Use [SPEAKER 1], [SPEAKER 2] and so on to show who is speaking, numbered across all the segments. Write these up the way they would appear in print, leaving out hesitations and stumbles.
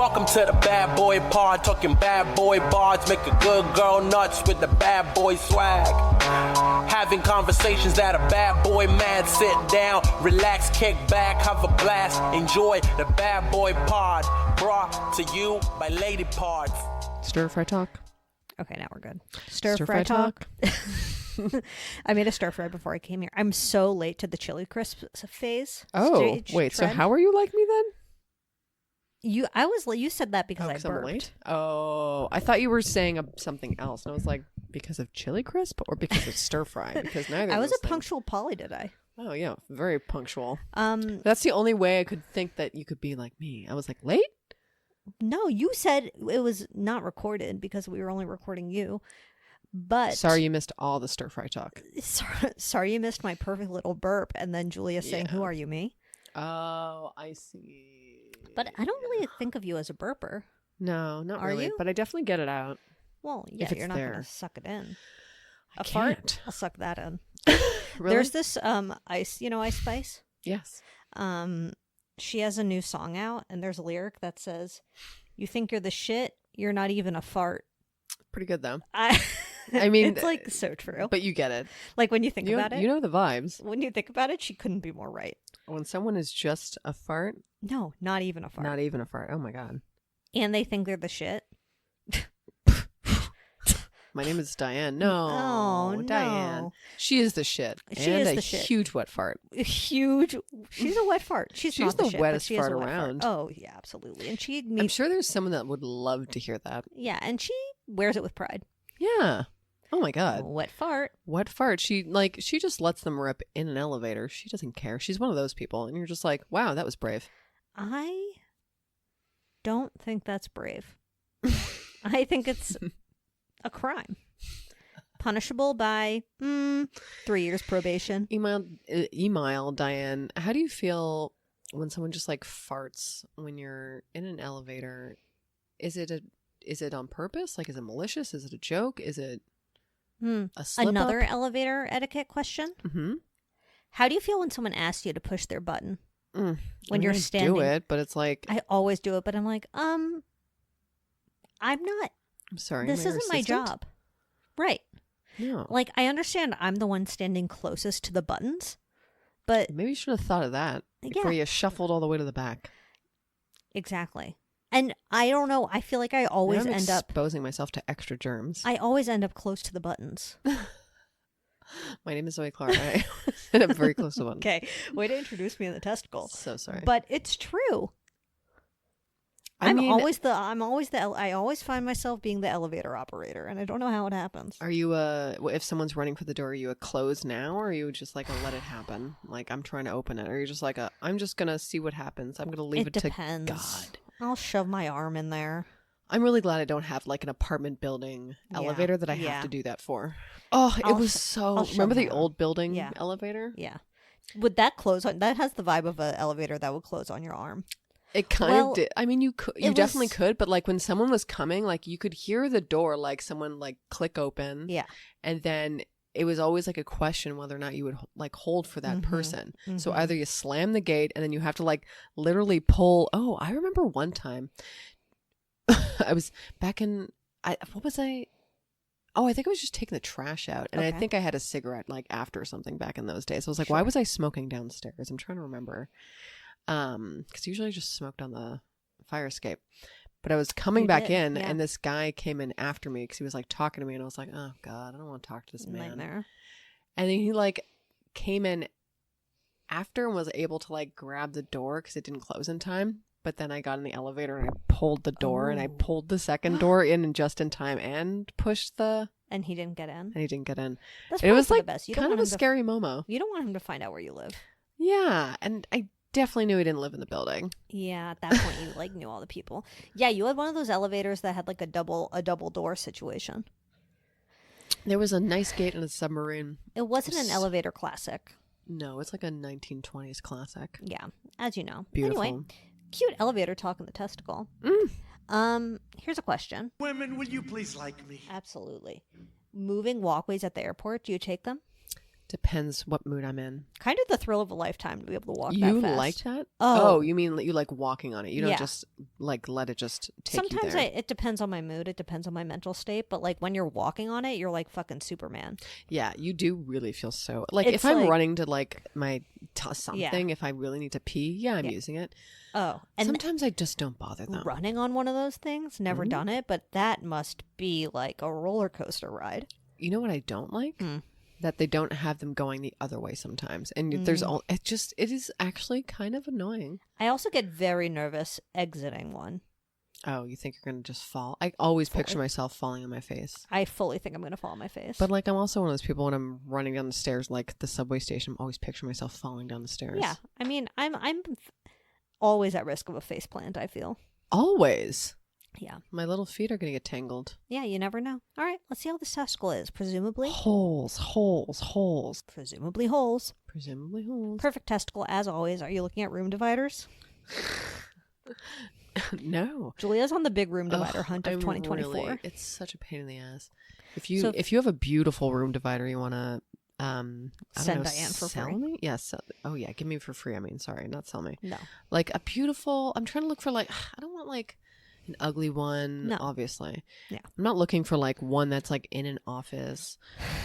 [SPEAKER 1] Welcome to the bad boy pod, talking bad boy bards, make a good girl nuts with the bad boy swag. Having conversations that a bad boy man, sit down, relax, kick back, have a blast, enjoy the bad boy pod, brought to you by Lady Parts.
[SPEAKER 2] Stir fry talk.
[SPEAKER 3] Okay, now we're good. Stir fry talk. I made a stir fry before I came here. I'm so late to the chili crisp phase.
[SPEAKER 2] Oh, wait. So how are you like me then?
[SPEAKER 3] You said that because I
[SPEAKER 2] I'm
[SPEAKER 3] burped.
[SPEAKER 2] late? Oh, I thought you were saying something else, and I was like, because of chili crisp or because of stir fry? Because neither.
[SPEAKER 3] I
[SPEAKER 2] of
[SPEAKER 3] was
[SPEAKER 2] those
[SPEAKER 3] a punctual Polly today.
[SPEAKER 2] Oh yeah, very punctual. That's the only way I could think that you could be like me. I was like, late?
[SPEAKER 3] No, you said it was not recorded because we were only recording you. But
[SPEAKER 2] sorry you missed all the stir fry talk.
[SPEAKER 3] Sorry you missed my perfect little burp, and then Julia saying, "Who are you, me?"
[SPEAKER 2] Oh, I see.
[SPEAKER 3] But I don't really think of you as a burper.
[SPEAKER 2] No, not
[SPEAKER 3] Are
[SPEAKER 2] really.
[SPEAKER 3] you?
[SPEAKER 2] But I definitely get it out.
[SPEAKER 3] Well, yeah,
[SPEAKER 2] it's
[SPEAKER 3] you're not
[SPEAKER 2] there.
[SPEAKER 3] going to suck it in.
[SPEAKER 2] I
[SPEAKER 3] fart?
[SPEAKER 2] can't.
[SPEAKER 3] I'll suck that in.
[SPEAKER 2] Really?
[SPEAKER 3] There's this Ice, Ice Spice?
[SPEAKER 2] Yes.
[SPEAKER 3] She has a new song out, and there's a lyric that says, "You think you're the shit, you're not even a fart."
[SPEAKER 2] Pretty good though.
[SPEAKER 3] I mean, it's like so true.
[SPEAKER 2] But you get it.
[SPEAKER 3] Like when you think about it.
[SPEAKER 2] You know the vibes.
[SPEAKER 3] When you think about it, she couldn't be more right.
[SPEAKER 2] When someone is just a fart.
[SPEAKER 3] No, not even a fart.
[SPEAKER 2] Not even a fart. Oh my God.
[SPEAKER 3] And they think they're the shit.
[SPEAKER 2] My name is Diane. No, Diane.
[SPEAKER 3] No.
[SPEAKER 2] She is the shit.
[SPEAKER 3] She
[SPEAKER 2] and
[SPEAKER 3] is
[SPEAKER 2] a
[SPEAKER 3] the shit.
[SPEAKER 2] huge wet fart.
[SPEAKER 3] Huge. She's a wet fart. She's not
[SPEAKER 2] the
[SPEAKER 3] shit,
[SPEAKER 2] wettest
[SPEAKER 3] but she is
[SPEAKER 2] fart
[SPEAKER 3] a wet
[SPEAKER 2] around.
[SPEAKER 3] Fart. Oh yeah, absolutely. And she.
[SPEAKER 2] I'm sure there's someone that would love to hear that.
[SPEAKER 3] Yeah, and she wears it with pride.
[SPEAKER 2] Yeah. Oh my God.
[SPEAKER 3] Wet fart.
[SPEAKER 2] Wet fart. She just lets them rip in an elevator. She doesn't care. She's one of those people, and you're just like, wow, that was brave.
[SPEAKER 3] I don't think that's brave. I think it's a crime. Punishable by 3 years probation.
[SPEAKER 2] Email, Diane. How do you feel when someone just like farts when you're in an elevator? Is it on purpose? Like, is it malicious? Is it a joke? Is it a slip
[SPEAKER 3] Another
[SPEAKER 2] up?
[SPEAKER 3] Elevator etiquette question.
[SPEAKER 2] Mm-hmm.
[SPEAKER 3] How do you feel when someone asks you to push their button? When you're
[SPEAKER 2] I
[SPEAKER 3] standing.
[SPEAKER 2] do it, but it's like
[SPEAKER 3] I always do it, but I'm like, I'm not.
[SPEAKER 2] I'm sorry.
[SPEAKER 3] This isn't my job. Right.
[SPEAKER 2] No.
[SPEAKER 3] Like, I understand I'm the one standing closest to the buttons, but
[SPEAKER 2] Maybe you should have thought of that before you shuffled all the way to the back.
[SPEAKER 3] Exactly. And I don't know. I feel like I always end up
[SPEAKER 2] exposing myself to extra germs.
[SPEAKER 3] I always end up close to the buttons.
[SPEAKER 2] My name is Zoe Clark. I end up very close to one.
[SPEAKER 3] Okay. Way to introduce me in the testicle.
[SPEAKER 2] So sorry.
[SPEAKER 3] But it's true. I always find myself being the elevator operator, and I don't know how it happens.
[SPEAKER 2] Are you if someone's running for the door, are you a close now, or are you just like a let it happen? Like, I'm trying to open it, or are you just like I'm just gonna see what happens. I'm gonna leave it to God.
[SPEAKER 3] I'll shove my arm in there.
[SPEAKER 2] I'm really glad I don't have like an apartment building elevator that I have to do that for. Oh,
[SPEAKER 3] I'll
[SPEAKER 2] remember the
[SPEAKER 3] my arm.
[SPEAKER 2] old building elevator?
[SPEAKER 3] Yeah. Would that close on? That has the vibe of an elevator that would close on your arm.
[SPEAKER 2] It kind of did. I mean, you definitely could, but like when someone was coming, like you could hear the door, like someone like click open.
[SPEAKER 3] Yeah.
[SPEAKER 2] And then it was always like a question whether or not you would like hold for that person. Mm-hmm. So either you slam the gate and then you have to like literally pull. Oh, I remember one time I was back in, what was I? Oh, I think I was just taking the trash out. And I think I had a cigarette like after or something back in those days. I was like, why was I smoking downstairs? I'm trying to remember. Because usually I just smoked on the fire escape. But I was coming back in and this guy came in after me because he was like talking to me and I was like, oh God, I don't want to talk to this man.
[SPEAKER 3] Nightmare.
[SPEAKER 2] And then he like came in after and was able to like grab the door because it didn't close in time. But then I got in the elevator and I pulled the door and I pulled the second door in just in time and pushed the...
[SPEAKER 3] And he didn't get in?
[SPEAKER 2] And he didn't get in.
[SPEAKER 3] That's
[SPEAKER 2] it was like
[SPEAKER 3] the best.
[SPEAKER 2] kind of a scary Momo.
[SPEAKER 3] You don't want him to find out where you live.
[SPEAKER 2] Yeah. And I definitely knew he didn't live in the building.
[SPEAKER 3] Yeah, at that point you like knew all the people. Yeah, you had one of those elevators that had like a double door situation.
[SPEAKER 2] There was a nice gate in a submarine.
[SPEAKER 3] It wasn't an elevator classic.
[SPEAKER 2] No, it's like a 1920s classic.
[SPEAKER 3] Yeah, as you know.
[SPEAKER 2] Beautiful.
[SPEAKER 3] Anyway, cute elevator talk in the testicle. Here's a question.
[SPEAKER 1] Women, will you please like me?
[SPEAKER 3] Absolutely. Moving walkways at the airport, do you take them?
[SPEAKER 2] Depends what mood I'm in.
[SPEAKER 3] Kind of the thrill of a lifetime to be able to walk
[SPEAKER 2] You
[SPEAKER 3] that fast.
[SPEAKER 2] like that?
[SPEAKER 3] Oh.
[SPEAKER 2] You mean you like walking on it? You don't
[SPEAKER 3] Yeah.
[SPEAKER 2] just like let it just take
[SPEAKER 3] Sometimes
[SPEAKER 2] you there.
[SPEAKER 3] it depends on my mood. It depends on my mental state. But like when you're walking on it, you're like fucking Superman.
[SPEAKER 2] Yeah, you do really feel so like
[SPEAKER 3] It's
[SPEAKER 2] if I'm
[SPEAKER 3] like-
[SPEAKER 2] running to like my something,
[SPEAKER 3] Yeah.
[SPEAKER 2] if I really need to pee, I'm
[SPEAKER 3] Yeah.
[SPEAKER 2] using it.
[SPEAKER 3] Oh, and
[SPEAKER 2] Sometimes I just don't bother them.
[SPEAKER 3] running on one of those things, never
[SPEAKER 2] Mhm.
[SPEAKER 3] done it, but that must be like a roller coaster ride.
[SPEAKER 2] You know what I don't like? That they don't have them going the other way sometimes, and there's all it is actually kind of annoying.
[SPEAKER 3] I also get very nervous exiting one.
[SPEAKER 2] Oh, you think you're gonna just fall? I always picture myself falling on my face.
[SPEAKER 3] I fully think I'm going to fall on my face.
[SPEAKER 2] But like I'm also one of those people when I'm running down the stairs, like the subway station, I'm always picture myself falling down the stairs.
[SPEAKER 3] yeah, I mean, I'm always at risk of a face plant, I feel.
[SPEAKER 2] Always.
[SPEAKER 3] Yeah.
[SPEAKER 2] My little feet are gonna get tangled.
[SPEAKER 3] Yeah, you never know. All right, let's see how this testicle is. Presumably
[SPEAKER 2] Holes.
[SPEAKER 3] Presumably holes.
[SPEAKER 2] Presumably holes.
[SPEAKER 3] Perfect testicle, as always. Are you looking at room dividers?
[SPEAKER 2] No.
[SPEAKER 3] Julia's on the big room divider hunt of
[SPEAKER 2] I'm
[SPEAKER 3] 2024.
[SPEAKER 2] really- it's such a pain in the ass. If you
[SPEAKER 3] So-
[SPEAKER 2] if you have a beautiful room divider, you want to I don't
[SPEAKER 3] Send
[SPEAKER 2] know,
[SPEAKER 3] Diane for
[SPEAKER 2] sell
[SPEAKER 3] free.
[SPEAKER 2] me? Yes. Oh yeah, give me for free. I mean, sorry, not sell me.
[SPEAKER 3] No.
[SPEAKER 2] Like a beautiful. I'm trying to look for like I don't want like an ugly one.
[SPEAKER 3] No.
[SPEAKER 2] Obviously.
[SPEAKER 3] Yeah.
[SPEAKER 2] I'm not looking for like one that's like in an office.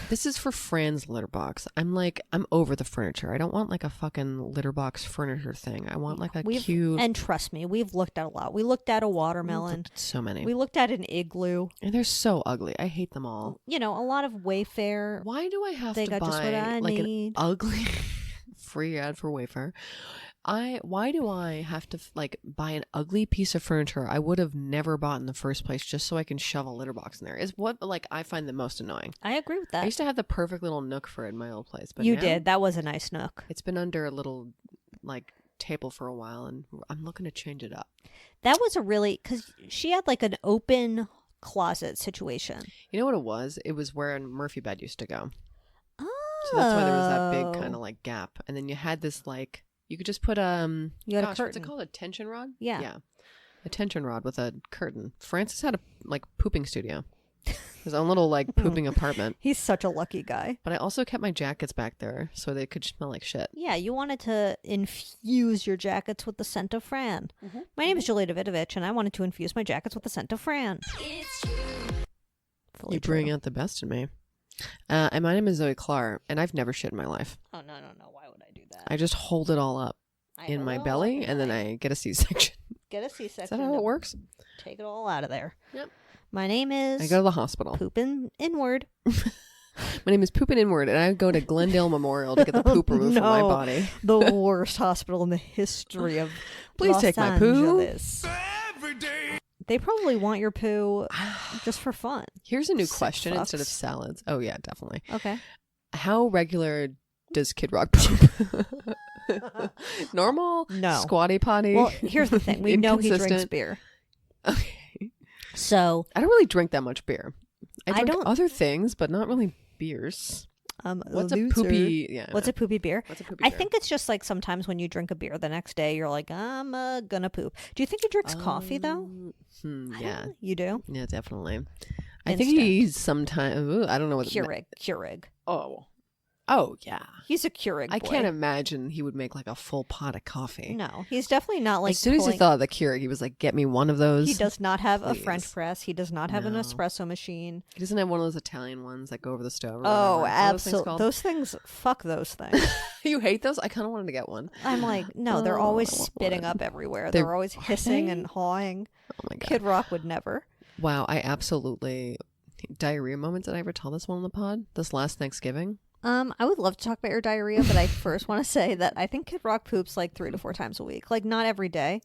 [SPEAKER 2] This is for Fran's litter box. I'm over the furniture. I don't want like a fucking litter box furniture thing. I want like a cute.
[SPEAKER 3] And trust me, we've looked at a lot. We looked at a watermelon.
[SPEAKER 2] So many.
[SPEAKER 3] We looked at an igloo.
[SPEAKER 2] And they're so ugly. I hate them all.
[SPEAKER 3] You know, a lot of Wayfair.
[SPEAKER 2] Why do I have
[SPEAKER 3] They
[SPEAKER 2] to
[SPEAKER 3] got just what
[SPEAKER 2] buy
[SPEAKER 3] I
[SPEAKER 2] like
[SPEAKER 3] need.
[SPEAKER 2] an ugly free ad for Wayfair? Why do I have to like buy an ugly piece of furniture I would have never bought in the first place just so I can shove a litter box in there? Is what like I find the most annoying.
[SPEAKER 3] I agree with
[SPEAKER 2] I
[SPEAKER 3] that.
[SPEAKER 2] used to have the perfect little nook for it in my old place, but
[SPEAKER 3] You
[SPEAKER 2] now
[SPEAKER 3] did. That was a nice nook.
[SPEAKER 2] It's been under a little like table for a while, and I'm looking to change it up.
[SPEAKER 3] That was a really, because she had like an open closet situation.
[SPEAKER 2] You know what it was? It was where Murphy bed used to go.
[SPEAKER 3] Oh.
[SPEAKER 2] So that's why there was that big kind of like gap, and then you had this like you could just put
[SPEAKER 3] You had a
[SPEAKER 2] what's
[SPEAKER 3] curtain.
[SPEAKER 2] it called? A tension rod?
[SPEAKER 3] Yeah.
[SPEAKER 2] A tension rod with a curtain. Francis had a like pooping studio. His own little like pooping apartment.
[SPEAKER 3] He's such a lucky guy.
[SPEAKER 2] But I also kept my jackets back there so they could smell like shit.
[SPEAKER 3] Yeah, you wanted to infuse your jackets with the scent of Fran. My name is Julia Davidovich, and I wanted to infuse my jackets with the scent of Fran. Fully
[SPEAKER 2] You bring
[SPEAKER 3] true.
[SPEAKER 2] out the best in me. And my name is Zoe Clark, and I've never shit in my life.
[SPEAKER 3] Oh, no. Why would I do that?
[SPEAKER 2] I just hold it all up in my belly, and then I get a C-section.
[SPEAKER 3] get a C-section.
[SPEAKER 2] Is that how it works?
[SPEAKER 3] Take it all out of there.
[SPEAKER 2] Yep.
[SPEAKER 3] My name is
[SPEAKER 2] I go to the hospital.
[SPEAKER 3] Poopin' Inward.
[SPEAKER 2] My name is Poopin' Inward, and I go to Glendale Memorial to get the poop removed from my
[SPEAKER 3] No.
[SPEAKER 2] body.
[SPEAKER 3] The worst hospital in the history of
[SPEAKER 2] Please
[SPEAKER 3] Los
[SPEAKER 2] take my poo.
[SPEAKER 3] Angeles. They probably want your poo just for fun.
[SPEAKER 2] Here's a new
[SPEAKER 3] Sick
[SPEAKER 2] question instead of
[SPEAKER 3] fucks.
[SPEAKER 2] salads. Oh, yeah, definitely.
[SPEAKER 3] Okay.
[SPEAKER 2] How regular does Kid Rock poop? Normal?
[SPEAKER 3] No.
[SPEAKER 2] Squatty potty?
[SPEAKER 3] Well, here's the thing. We know he drinks
[SPEAKER 2] Inconsistent?
[SPEAKER 3] beer.
[SPEAKER 2] Okay.
[SPEAKER 3] So,
[SPEAKER 2] I don't really drink that much beer. I
[SPEAKER 3] I
[SPEAKER 2] drink
[SPEAKER 3] don't-
[SPEAKER 2] other things, but not really beers. What's
[SPEAKER 3] loser.
[SPEAKER 2] a poopy? Yeah.
[SPEAKER 3] What's a poopy beer?
[SPEAKER 2] What's a poopy
[SPEAKER 3] I
[SPEAKER 2] beer?
[SPEAKER 3] think it's just like sometimes when you drink a beer the next day, you're like, I'm gonna poop. Do you think he drinks coffee though?
[SPEAKER 2] Yeah.
[SPEAKER 3] You do?
[SPEAKER 2] Yeah, definitely. I think
[SPEAKER 3] Instant.
[SPEAKER 2] he's sometimes. I don't know what.
[SPEAKER 3] Keurig.
[SPEAKER 2] Oh yeah.
[SPEAKER 3] He's a Keurig boy.
[SPEAKER 2] I can't imagine he would make like a full pot of coffee.
[SPEAKER 3] No, he's definitely not like.
[SPEAKER 2] As soon as he
[SPEAKER 3] pulling-
[SPEAKER 2] thought of the Keurig, he was like, "Get me one of those."
[SPEAKER 3] He does not have a
[SPEAKER 2] Please.
[SPEAKER 3] French press. He does not have an
[SPEAKER 2] No.
[SPEAKER 3] espresso machine.
[SPEAKER 2] He doesn't have one of those Italian ones that go over the stove. Or
[SPEAKER 3] Oh,
[SPEAKER 2] whatever. What are those things
[SPEAKER 3] absolutely.
[SPEAKER 2] called?
[SPEAKER 3] Those things, fuck those things.
[SPEAKER 2] You hate those? I kind of wanted to get one.
[SPEAKER 3] I'm like, no, they're
[SPEAKER 2] Oh,
[SPEAKER 3] always
[SPEAKER 2] I want
[SPEAKER 3] spitting
[SPEAKER 2] one.
[SPEAKER 3] up everywhere.
[SPEAKER 2] They're-
[SPEAKER 3] They're always
[SPEAKER 2] are
[SPEAKER 3] hissing
[SPEAKER 2] they?
[SPEAKER 3] and hawing.
[SPEAKER 2] Oh my god!
[SPEAKER 3] Kid Rock would never.
[SPEAKER 2] Wow, I absolutely diarrhea moments. Did I ever tell this one on the pod? This last Thanksgiving.
[SPEAKER 3] I would love to talk about your diarrhea, but I first want to say that I think Kid Rock poops like 3 to 4 times a week. Like, not every day,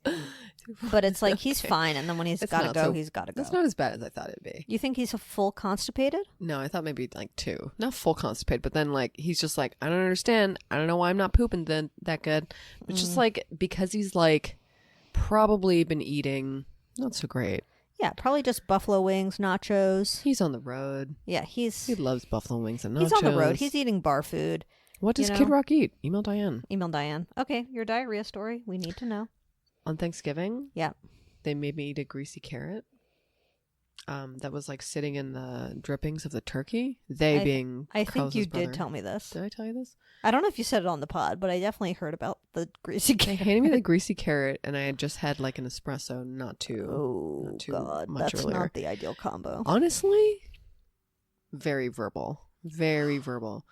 [SPEAKER 3] but it's like he's
[SPEAKER 2] Okay.
[SPEAKER 3] fine, and then when he's
[SPEAKER 2] It's
[SPEAKER 3] got to
[SPEAKER 2] not
[SPEAKER 3] go,
[SPEAKER 2] so-
[SPEAKER 3] he's got to go.
[SPEAKER 2] That's not as bad as I thought it'd be.
[SPEAKER 3] You think he's a full constipated?
[SPEAKER 2] No, I thought maybe like 2. Not full constipated, but then like he's just like, I don't understand. I don't know why I'm not pooping then that good. It's just like because he's like probably been eating not so great.
[SPEAKER 3] Yeah, probably just buffalo wings, nachos.
[SPEAKER 2] He's on the road.
[SPEAKER 3] Yeah,
[SPEAKER 2] He loves buffalo wings and nachos.
[SPEAKER 3] he's on the road. He's eating bar food.
[SPEAKER 2] What does
[SPEAKER 3] you
[SPEAKER 2] Kid
[SPEAKER 3] know?
[SPEAKER 2] Rock eat? Email Diane.
[SPEAKER 3] Email Diane. Okay, your diarrhea story. We need to know.
[SPEAKER 2] On Thanksgiving,
[SPEAKER 3] Yeah.
[SPEAKER 2] they made me eat a greasy carrot. that was like sitting in the drippings of the turkey. They being
[SPEAKER 3] I think
[SPEAKER 2] Carlos's
[SPEAKER 3] you
[SPEAKER 2] brother.
[SPEAKER 3] did tell me this.
[SPEAKER 2] Did I tell you this?
[SPEAKER 3] I don't know if you said it on the pod, but I definitely heard about the greasy
[SPEAKER 2] They
[SPEAKER 3] carrot.
[SPEAKER 2] handed me the greasy carrot, and I had just had like an espresso not too
[SPEAKER 3] God,
[SPEAKER 2] much
[SPEAKER 3] that's
[SPEAKER 2] earlier.
[SPEAKER 3] not the ideal combo.
[SPEAKER 2] Honestly, very verbal. Very verbal.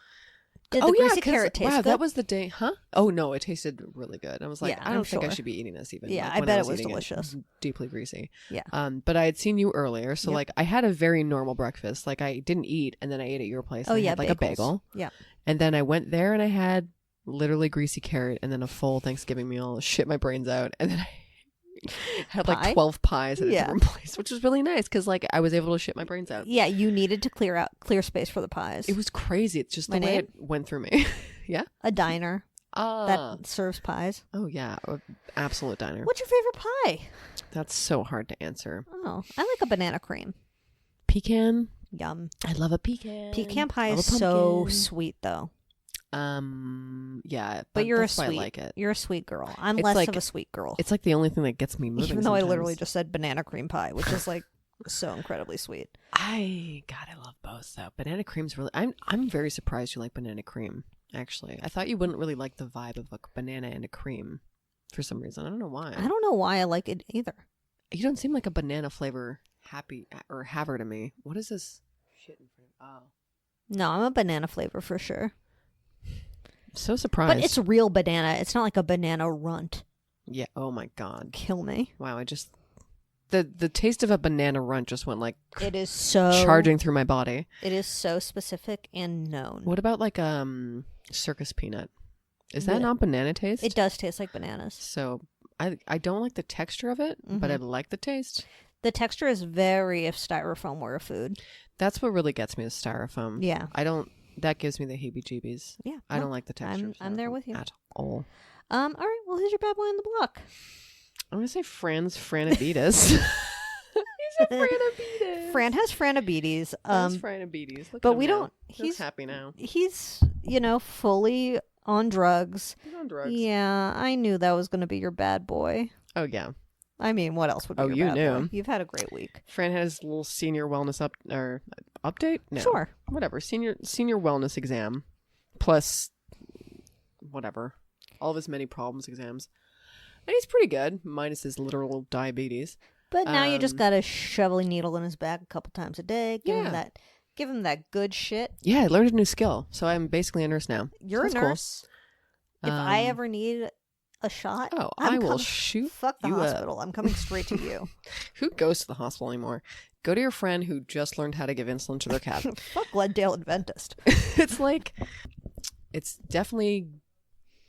[SPEAKER 3] Did the greasy carrot taste
[SPEAKER 2] wow,
[SPEAKER 3] good?
[SPEAKER 2] that was the day, huh? Oh no, it tasted really good. I was like,
[SPEAKER 3] Yeah,
[SPEAKER 2] I don't
[SPEAKER 3] I'm
[SPEAKER 2] think I
[SPEAKER 3] sure.
[SPEAKER 2] should be eating this even.
[SPEAKER 3] Yeah,
[SPEAKER 2] like,
[SPEAKER 3] I
[SPEAKER 2] when
[SPEAKER 3] bet it was
[SPEAKER 2] eating
[SPEAKER 3] delicious.
[SPEAKER 2] Deeply greasy.
[SPEAKER 3] Yeah.
[SPEAKER 2] But I had seen you earlier, so
[SPEAKER 3] Yep.
[SPEAKER 2] like I had a very normal breakfast. Like I didn't eat, and then I ate at your place.
[SPEAKER 3] Oh
[SPEAKER 2] and I
[SPEAKER 3] yeah,
[SPEAKER 2] had, like a bagel.
[SPEAKER 3] Yeah.
[SPEAKER 2] And then I went there and I had literally greasy carrot and then a full Thanksgiving meal. Shit my brains out, and then I had like
[SPEAKER 3] Pie?
[SPEAKER 2] 12 pies at a
[SPEAKER 3] Yeah.
[SPEAKER 2] different place, which was really nice because like I was able to shit my brains out.
[SPEAKER 3] Yeah, you needed to clear space for the pies.
[SPEAKER 2] It was crazy. It's just
[SPEAKER 3] My
[SPEAKER 2] the way
[SPEAKER 3] name?
[SPEAKER 2] it went through me. Yeah.
[SPEAKER 3] a diner
[SPEAKER 2] Ah.
[SPEAKER 3] that serves pies.
[SPEAKER 2] Oh yeah, absolute diner.
[SPEAKER 3] What's your favorite pie?
[SPEAKER 2] That's so hard to answer.
[SPEAKER 3] Oh, I like a banana cream.
[SPEAKER 2] Pecan.
[SPEAKER 3] Yum.
[SPEAKER 2] I love a pecan.
[SPEAKER 3] Pecan pie
[SPEAKER 2] Love
[SPEAKER 3] is
[SPEAKER 2] a
[SPEAKER 3] so
[SPEAKER 2] pumpkin.
[SPEAKER 3] sweet though.
[SPEAKER 2] Yeah,
[SPEAKER 3] But you're
[SPEAKER 2] that's
[SPEAKER 3] a
[SPEAKER 2] why
[SPEAKER 3] sweet.
[SPEAKER 2] I like it.
[SPEAKER 3] You're a sweet girl. I'm
[SPEAKER 2] It's
[SPEAKER 3] less
[SPEAKER 2] like-
[SPEAKER 3] of a sweet girl.
[SPEAKER 2] It's like the only thing that gets me moving.
[SPEAKER 3] Even though I literally
[SPEAKER 2] sometimes.
[SPEAKER 3] just said banana cream pie, which is like so incredibly sweet.
[SPEAKER 2] I love both though. Banana cream's really. I'm very surprised you like banana cream. Actually, I thought you wouldn't really like the vibe of a banana and a cream for some reason. I don't know why.
[SPEAKER 3] I don't know why I like it either.
[SPEAKER 2] You don't seem like a banana flavor happy or haver to me. What is this shit in front of? Oh,
[SPEAKER 3] No, I'm a banana flavor for sure.
[SPEAKER 2] so surprised.
[SPEAKER 3] But it's real banana. It's not like a banana runt.
[SPEAKER 2] yeah. Oh my god.
[SPEAKER 3] Kill me.
[SPEAKER 2] Wow. I just the taste of a banana runt just went like
[SPEAKER 3] It is so
[SPEAKER 2] charging through my body.
[SPEAKER 3] It is so specific and known.
[SPEAKER 2] What about like circus peanut? Is that
[SPEAKER 3] Yeah.
[SPEAKER 2] not banana taste?
[SPEAKER 3] It does taste like bananas.
[SPEAKER 2] So I don't like the texture of it, but I like the taste.
[SPEAKER 3] The texture is very if styrofoam were a food.
[SPEAKER 2] That's what really gets me is styrofoam.
[SPEAKER 3] Yeah.
[SPEAKER 2] I don't. That gives me the heebie-jeebies.
[SPEAKER 3] Yeah.
[SPEAKER 2] I don't like the texture. of
[SPEAKER 3] I'm there
[SPEAKER 2] styrofoam
[SPEAKER 3] with you.
[SPEAKER 2] at all.
[SPEAKER 3] All right. Well, who's your bad boy on the block?
[SPEAKER 2] I'm gonna say Fran's Franabetes. He's a Franabetes.
[SPEAKER 3] Fran has Franabetes.
[SPEAKER 2] Fran's Franabetes. Look
[SPEAKER 3] but
[SPEAKER 2] at him
[SPEAKER 3] we
[SPEAKER 2] now.
[SPEAKER 3] don't-
[SPEAKER 2] He's
[SPEAKER 3] he's-
[SPEAKER 2] happy now.
[SPEAKER 3] He's fully on drugs.
[SPEAKER 2] He's on drugs.
[SPEAKER 3] Yeah, I knew that was going to be your bad boy.
[SPEAKER 2] Oh yeah.
[SPEAKER 3] I mean, what else would be
[SPEAKER 2] Oh,
[SPEAKER 3] your
[SPEAKER 2] you
[SPEAKER 3] bad
[SPEAKER 2] knew.
[SPEAKER 3] boy? You've had a great week.
[SPEAKER 2] Fran had his little senior wellness update. No.
[SPEAKER 3] Sure.
[SPEAKER 2] Whatever. Senior wellness exam, plus whatever, all of his many problems exams, and he's pretty good, minus his literal diabetes.
[SPEAKER 3] But now you just
[SPEAKER 2] Um,
[SPEAKER 3] got to shove a needle in his back a couple times a day.
[SPEAKER 2] Yeah.
[SPEAKER 3] Give him that good shit.
[SPEAKER 2] Yeah, I learned a new skill, so I'm basically a nurse now.
[SPEAKER 3] You're
[SPEAKER 2] So
[SPEAKER 3] a
[SPEAKER 2] that's cool.
[SPEAKER 3] nurse. If I
[SPEAKER 2] Um,
[SPEAKER 3] ever need a shot,
[SPEAKER 2] Oh,
[SPEAKER 3] I'm
[SPEAKER 2] I will
[SPEAKER 3] coming-
[SPEAKER 2] shoot
[SPEAKER 3] Fuck the
[SPEAKER 2] you up.
[SPEAKER 3] hospital. I'm coming straight to you.
[SPEAKER 2] Who goes to the hospital anymore? Go to your friend who just learned how to give insulin to their cat.
[SPEAKER 3] Fuck Glendale Adventist.
[SPEAKER 2] It's like, it's definitely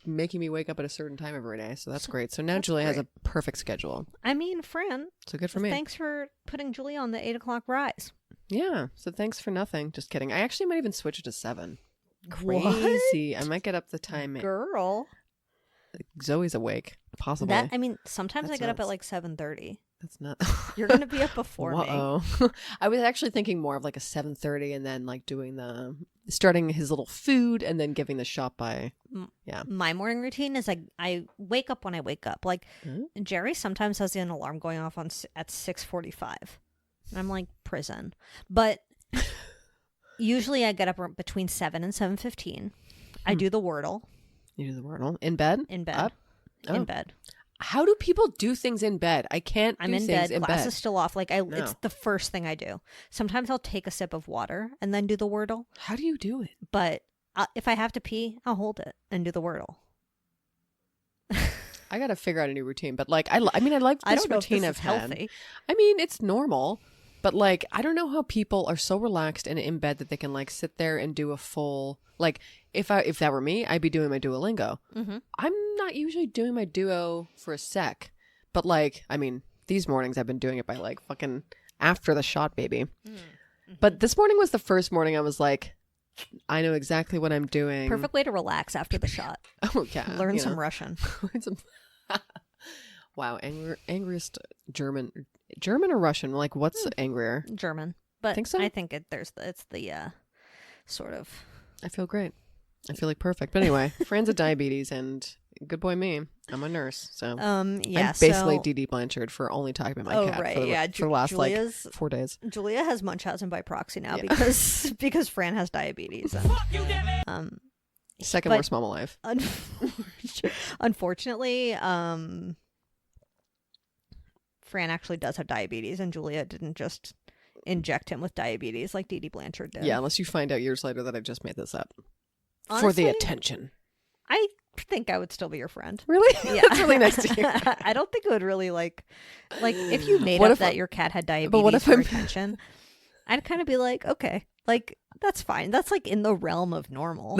[SPEAKER 2] making me wake up at a certain time every day, so that's great. So now
[SPEAKER 3] That's
[SPEAKER 2] Julia has
[SPEAKER 3] great.
[SPEAKER 2] a perfect schedule.
[SPEAKER 3] I mean, Fran,
[SPEAKER 2] So good for me.
[SPEAKER 3] thanks for putting Julie on the 8 o'clock rise.
[SPEAKER 2] Yeah, so thanks for nothing. Just kidding. I actually might even switch it to 7.
[SPEAKER 3] What?
[SPEAKER 2] Crazy. I might get up the time.
[SPEAKER 3] Girl.
[SPEAKER 2] Zoe's awake, possibly.
[SPEAKER 3] Sometimes I
[SPEAKER 2] That's
[SPEAKER 3] get up at
[SPEAKER 2] nuts.
[SPEAKER 3] like 7:30.
[SPEAKER 2] That's not.
[SPEAKER 3] You're going to be up before me.
[SPEAKER 2] Uh-oh. I was actually thinking more of like a 7:30 and then like doing starting his little food and then giving the shot by. Yeah.
[SPEAKER 3] My morning routine is I wake up when I wake up. Like
[SPEAKER 2] Hmm?
[SPEAKER 3] Jerry sometimes has an alarm going off at 6:45. And I'm like, prison. But usually I get up between 7 and 7:15. I do the Wordle
[SPEAKER 2] You do the Wordle in bed.
[SPEAKER 3] in bed.
[SPEAKER 2] Up?
[SPEAKER 3] In
[SPEAKER 2] Oh.
[SPEAKER 3] bed.
[SPEAKER 2] How do people do things in bed? I can't.
[SPEAKER 3] I'm
[SPEAKER 2] do
[SPEAKER 3] in
[SPEAKER 2] things
[SPEAKER 3] bed.
[SPEAKER 2] in
[SPEAKER 3] Glass
[SPEAKER 2] bed.
[SPEAKER 3] is still off. Like
[SPEAKER 2] No.
[SPEAKER 3] it's the first thing I do. Sometimes I'll take a sip of water and then do the Wordle.
[SPEAKER 2] How do you do it?
[SPEAKER 3] But if I have to pee, I'll hold it and do the Wordle.
[SPEAKER 2] I gotta figure out a new routine. But like, I mean, I like this
[SPEAKER 3] I don't know if
[SPEAKER 2] routine
[SPEAKER 3] this
[SPEAKER 2] I've
[SPEAKER 3] is
[SPEAKER 2] had.
[SPEAKER 3] healthy.
[SPEAKER 2] I mean, it's normal, but like, I don't know how people are so relaxed and in bed that they can like sit there and do a full like. If that were me, I'd be doing my Duolingo.
[SPEAKER 3] Mm-hmm.
[SPEAKER 2] I'm not usually doing my Duo for a sec, but like, I mean, these mornings I've been doing it by like fucking after the shot, baby.
[SPEAKER 3] Mm-hmm.
[SPEAKER 2] But this morning was the first morning I was like, I know exactly what I'm doing.
[SPEAKER 3] Perfect way to relax after the shot.
[SPEAKER 2] Oh yeah,
[SPEAKER 3] Learn
[SPEAKER 2] you
[SPEAKER 3] some
[SPEAKER 2] know.
[SPEAKER 3] Russian.
[SPEAKER 2] Learn some. Wow, angriest German or Russian? Like, what's angrier?
[SPEAKER 3] German. But
[SPEAKER 2] Think so?
[SPEAKER 3] I think it's the sort of
[SPEAKER 2] I feel great. I feel like perfect. But anyway, Fran's a diabetes, and good boy me. I'm a nurse, so
[SPEAKER 3] Yeah.
[SPEAKER 2] I'm basically
[SPEAKER 3] so,
[SPEAKER 2] Dee Dee Blanchard for only talking about my cat
[SPEAKER 3] right.
[SPEAKER 2] for the, for the last
[SPEAKER 3] Julia's,
[SPEAKER 2] like 4 days.
[SPEAKER 3] Julia has Munchausen by proxy now
[SPEAKER 2] Yeah.
[SPEAKER 3] because Fran has diabetes. And,
[SPEAKER 2] Second
[SPEAKER 3] but-
[SPEAKER 2] worst mom alive.
[SPEAKER 3] Unfortunately, Fran actually does have diabetes, and Julia didn't just inject him with diabetes like Dee Dee Blanchard did.
[SPEAKER 2] Yeah, unless you find out years later that I just made this up for
[SPEAKER 3] Honestly,
[SPEAKER 2] the attention.
[SPEAKER 3] I think I would still be your friend.
[SPEAKER 2] Really?
[SPEAKER 3] Yeah.
[SPEAKER 2] That's really nice to hear.
[SPEAKER 3] I don't think it would really like if you made
[SPEAKER 2] What
[SPEAKER 3] up
[SPEAKER 2] if
[SPEAKER 3] that
[SPEAKER 2] I-
[SPEAKER 3] your cat had
[SPEAKER 2] but
[SPEAKER 3] diabetes
[SPEAKER 2] what if
[SPEAKER 3] for
[SPEAKER 2] I'm-
[SPEAKER 3] attention, I'd kind of be like, okay, like that's fine. That's like in the realm of normal.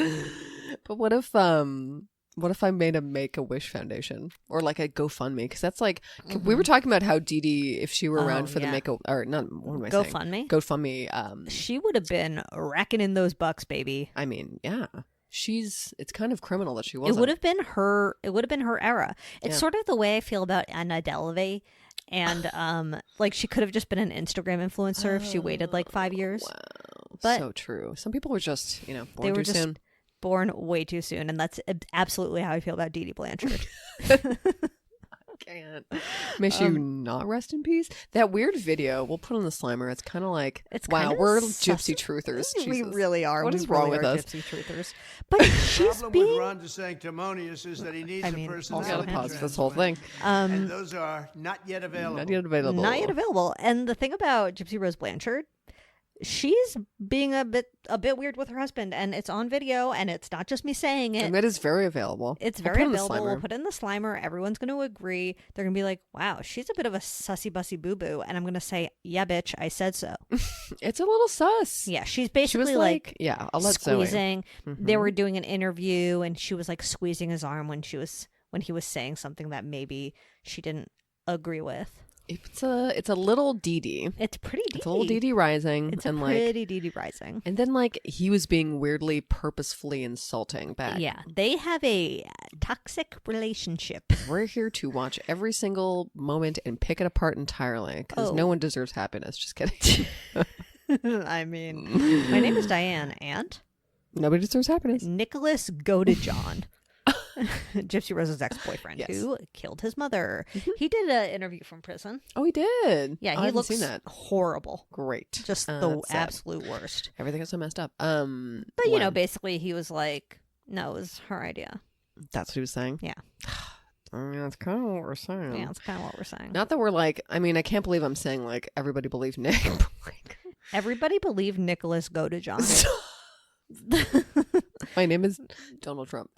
[SPEAKER 2] But what if I made a Make-A-Wish Foundation or like a GoFundMe? Because that's like we were talking about how Dee Dee, if she were around for the
[SPEAKER 3] yeah.
[SPEAKER 2] or not, what am I saying?
[SPEAKER 3] GoFundMe.
[SPEAKER 2] GoFundMe.
[SPEAKER 3] She would have been racking in those bucks, baby.
[SPEAKER 2] I mean, yeah, it's kind of criminal that she
[SPEAKER 3] It
[SPEAKER 2] wasn't.
[SPEAKER 3] would have been her. It would have been her era. It's
[SPEAKER 2] Yeah.
[SPEAKER 3] sort of the way I feel about Anna Delvey, and like she could have just been an Instagram influencer if she waited like 5 years.
[SPEAKER 2] Wow,
[SPEAKER 3] But-
[SPEAKER 2] so true. Some people were just born
[SPEAKER 3] They were
[SPEAKER 2] too
[SPEAKER 3] just
[SPEAKER 2] soon.
[SPEAKER 3] born way too soon, and that's absolutely how I feel about Dee Dee Blanchard.
[SPEAKER 2] Can't. May she not rest in peace. That weird video we'll put on the Slimer. It's kind of like,
[SPEAKER 3] It's
[SPEAKER 2] wow,
[SPEAKER 3] kinda
[SPEAKER 2] we're
[SPEAKER 3] sus-
[SPEAKER 2] gypsy truthers.
[SPEAKER 3] We
[SPEAKER 2] Jesus.
[SPEAKER 3] really are.
[SPEAKER 2] What
[SPEAKER 3] We
[SPEAKER 2] is wrong
[SPEAKER 3] really
[SPEAKER 2] with
[SPEAKER 3] are
[SPEAKER 2] us?
[SPEAKER 3] gypsy truthers. But she's
[SPEAKER 4] problem
[SPEAKER 3] being
[SPEAKER 4] with Ron de Sanctimonious is that he needs
[SPEAKER 3] I
[SPEAKER 4] a
[SPEAKER 3] mean,
[SPEAKER 4] person
[SPEAKER 3] also
[SPEAKER 2] We gotta pause this whole thing.
[SPEAKER 4] and those are not yet available.
[SPEAKER 2] Not yet available.
[SPEAKER 3] not yet available. And the thing about Gypsy Rose Blanchard, she's being a bit weird with her husband, and it's on video, and it's not just me saying it.
[SPEAKER 2] And that is very available.
[SPEAKER 3] It's
[SPEAKER 2] We'll
[SPEAKER 3] very
[SPEAKER 2] put it in the
[SPEAKER 3] available. We'll
[SPEAKER 2] Slimer.
[SPEAKER 3] put it in the Slimer. Everyone's going to agree. They're going to be like, wow, she's a bit of a sussy bussy boo boo. And I'm going to say, yeah, bitch, I said so.
[SPEAKER 2] It's a little sus.
[SPEAKER 3] Yeah, she's
[SPEAKER 2] She
[SPEAKER 3] basically
[SPEAKER 2] was like, yeah, I'll let Zoe.
[SPEAKER 3] squeezing. They were doing an interview, and she was like squeezing his arm when he was saying something that maybe she didn't agree with.
[SPEAKER 2] It's a little Dee Dee.
[SPEAKER 3] It's pretty Dee
[SPEAKER 2] It's a little Dee Dee rising.
[SPEAKER 3] It's a
[SPEAKER 2] and like,
[SPEAKER 3] pretty Dee Dee rising.
[SPEAKER 2] and then like he was being weirdly purposefully insulting back.
[SPEAKER 3] Yeah, they have a toxic relationship.
[SPEAKER 2] We're here to watch every single moment and pick it apart entirely because
[SPEAKER 3] Oh.
[SPEAKER 2] no one deserves happiness. Just kidding.
[SPEAKER 3] I mean, my name is Diane, and
[SPEAKER 2] Nobody deserves happiness.
[SPEAKER 3] Nicholas Godejohn, Gypsy Rose's ex-boyfriend,
[SPEAKER 2] Yes.
[SPEAKER 3] who killed his mother. He did an interview from prison.
[SPEAKER 2] Oh, he did.
[SPEAKER 3] Yeah,
[SPEAKER 2] I
[SPEAKER 3] he
[SPEAKER 2] haven't
[SPEAKER 3] looks
[SPEAKER 2] seen that.
[SPEAKER 3] horrible.
[SPEAKER 2] Great.
[SPEAKER 3] Just the
[SPEAKER 2] That's sad.
[SPEAKER 3] absolute worst.
[SPEAKER 2] Everything is so messed up.
[SPEAKER 3] But you know,
[SPEAKER 2] when?
[SPEAKER 3] basically, he was like, "No, it was her idea."
[SPEAKER 2] That's what he was saying.
[SPEAKER 3] Yeah.
[SPEAKER 2] I mean, that's kind of what we're saying.
[SPEAKER 3] Yeah, that's kind of what we're saying.
[SPEAKER 2] Not that we're like. I mean, I can't believe I'm saying like everybody believe Nick. But like,
[SPEAKER 3] Everybody believed Nicholas Godejohn.
[SPEAKER 2] my name is Donald Trump.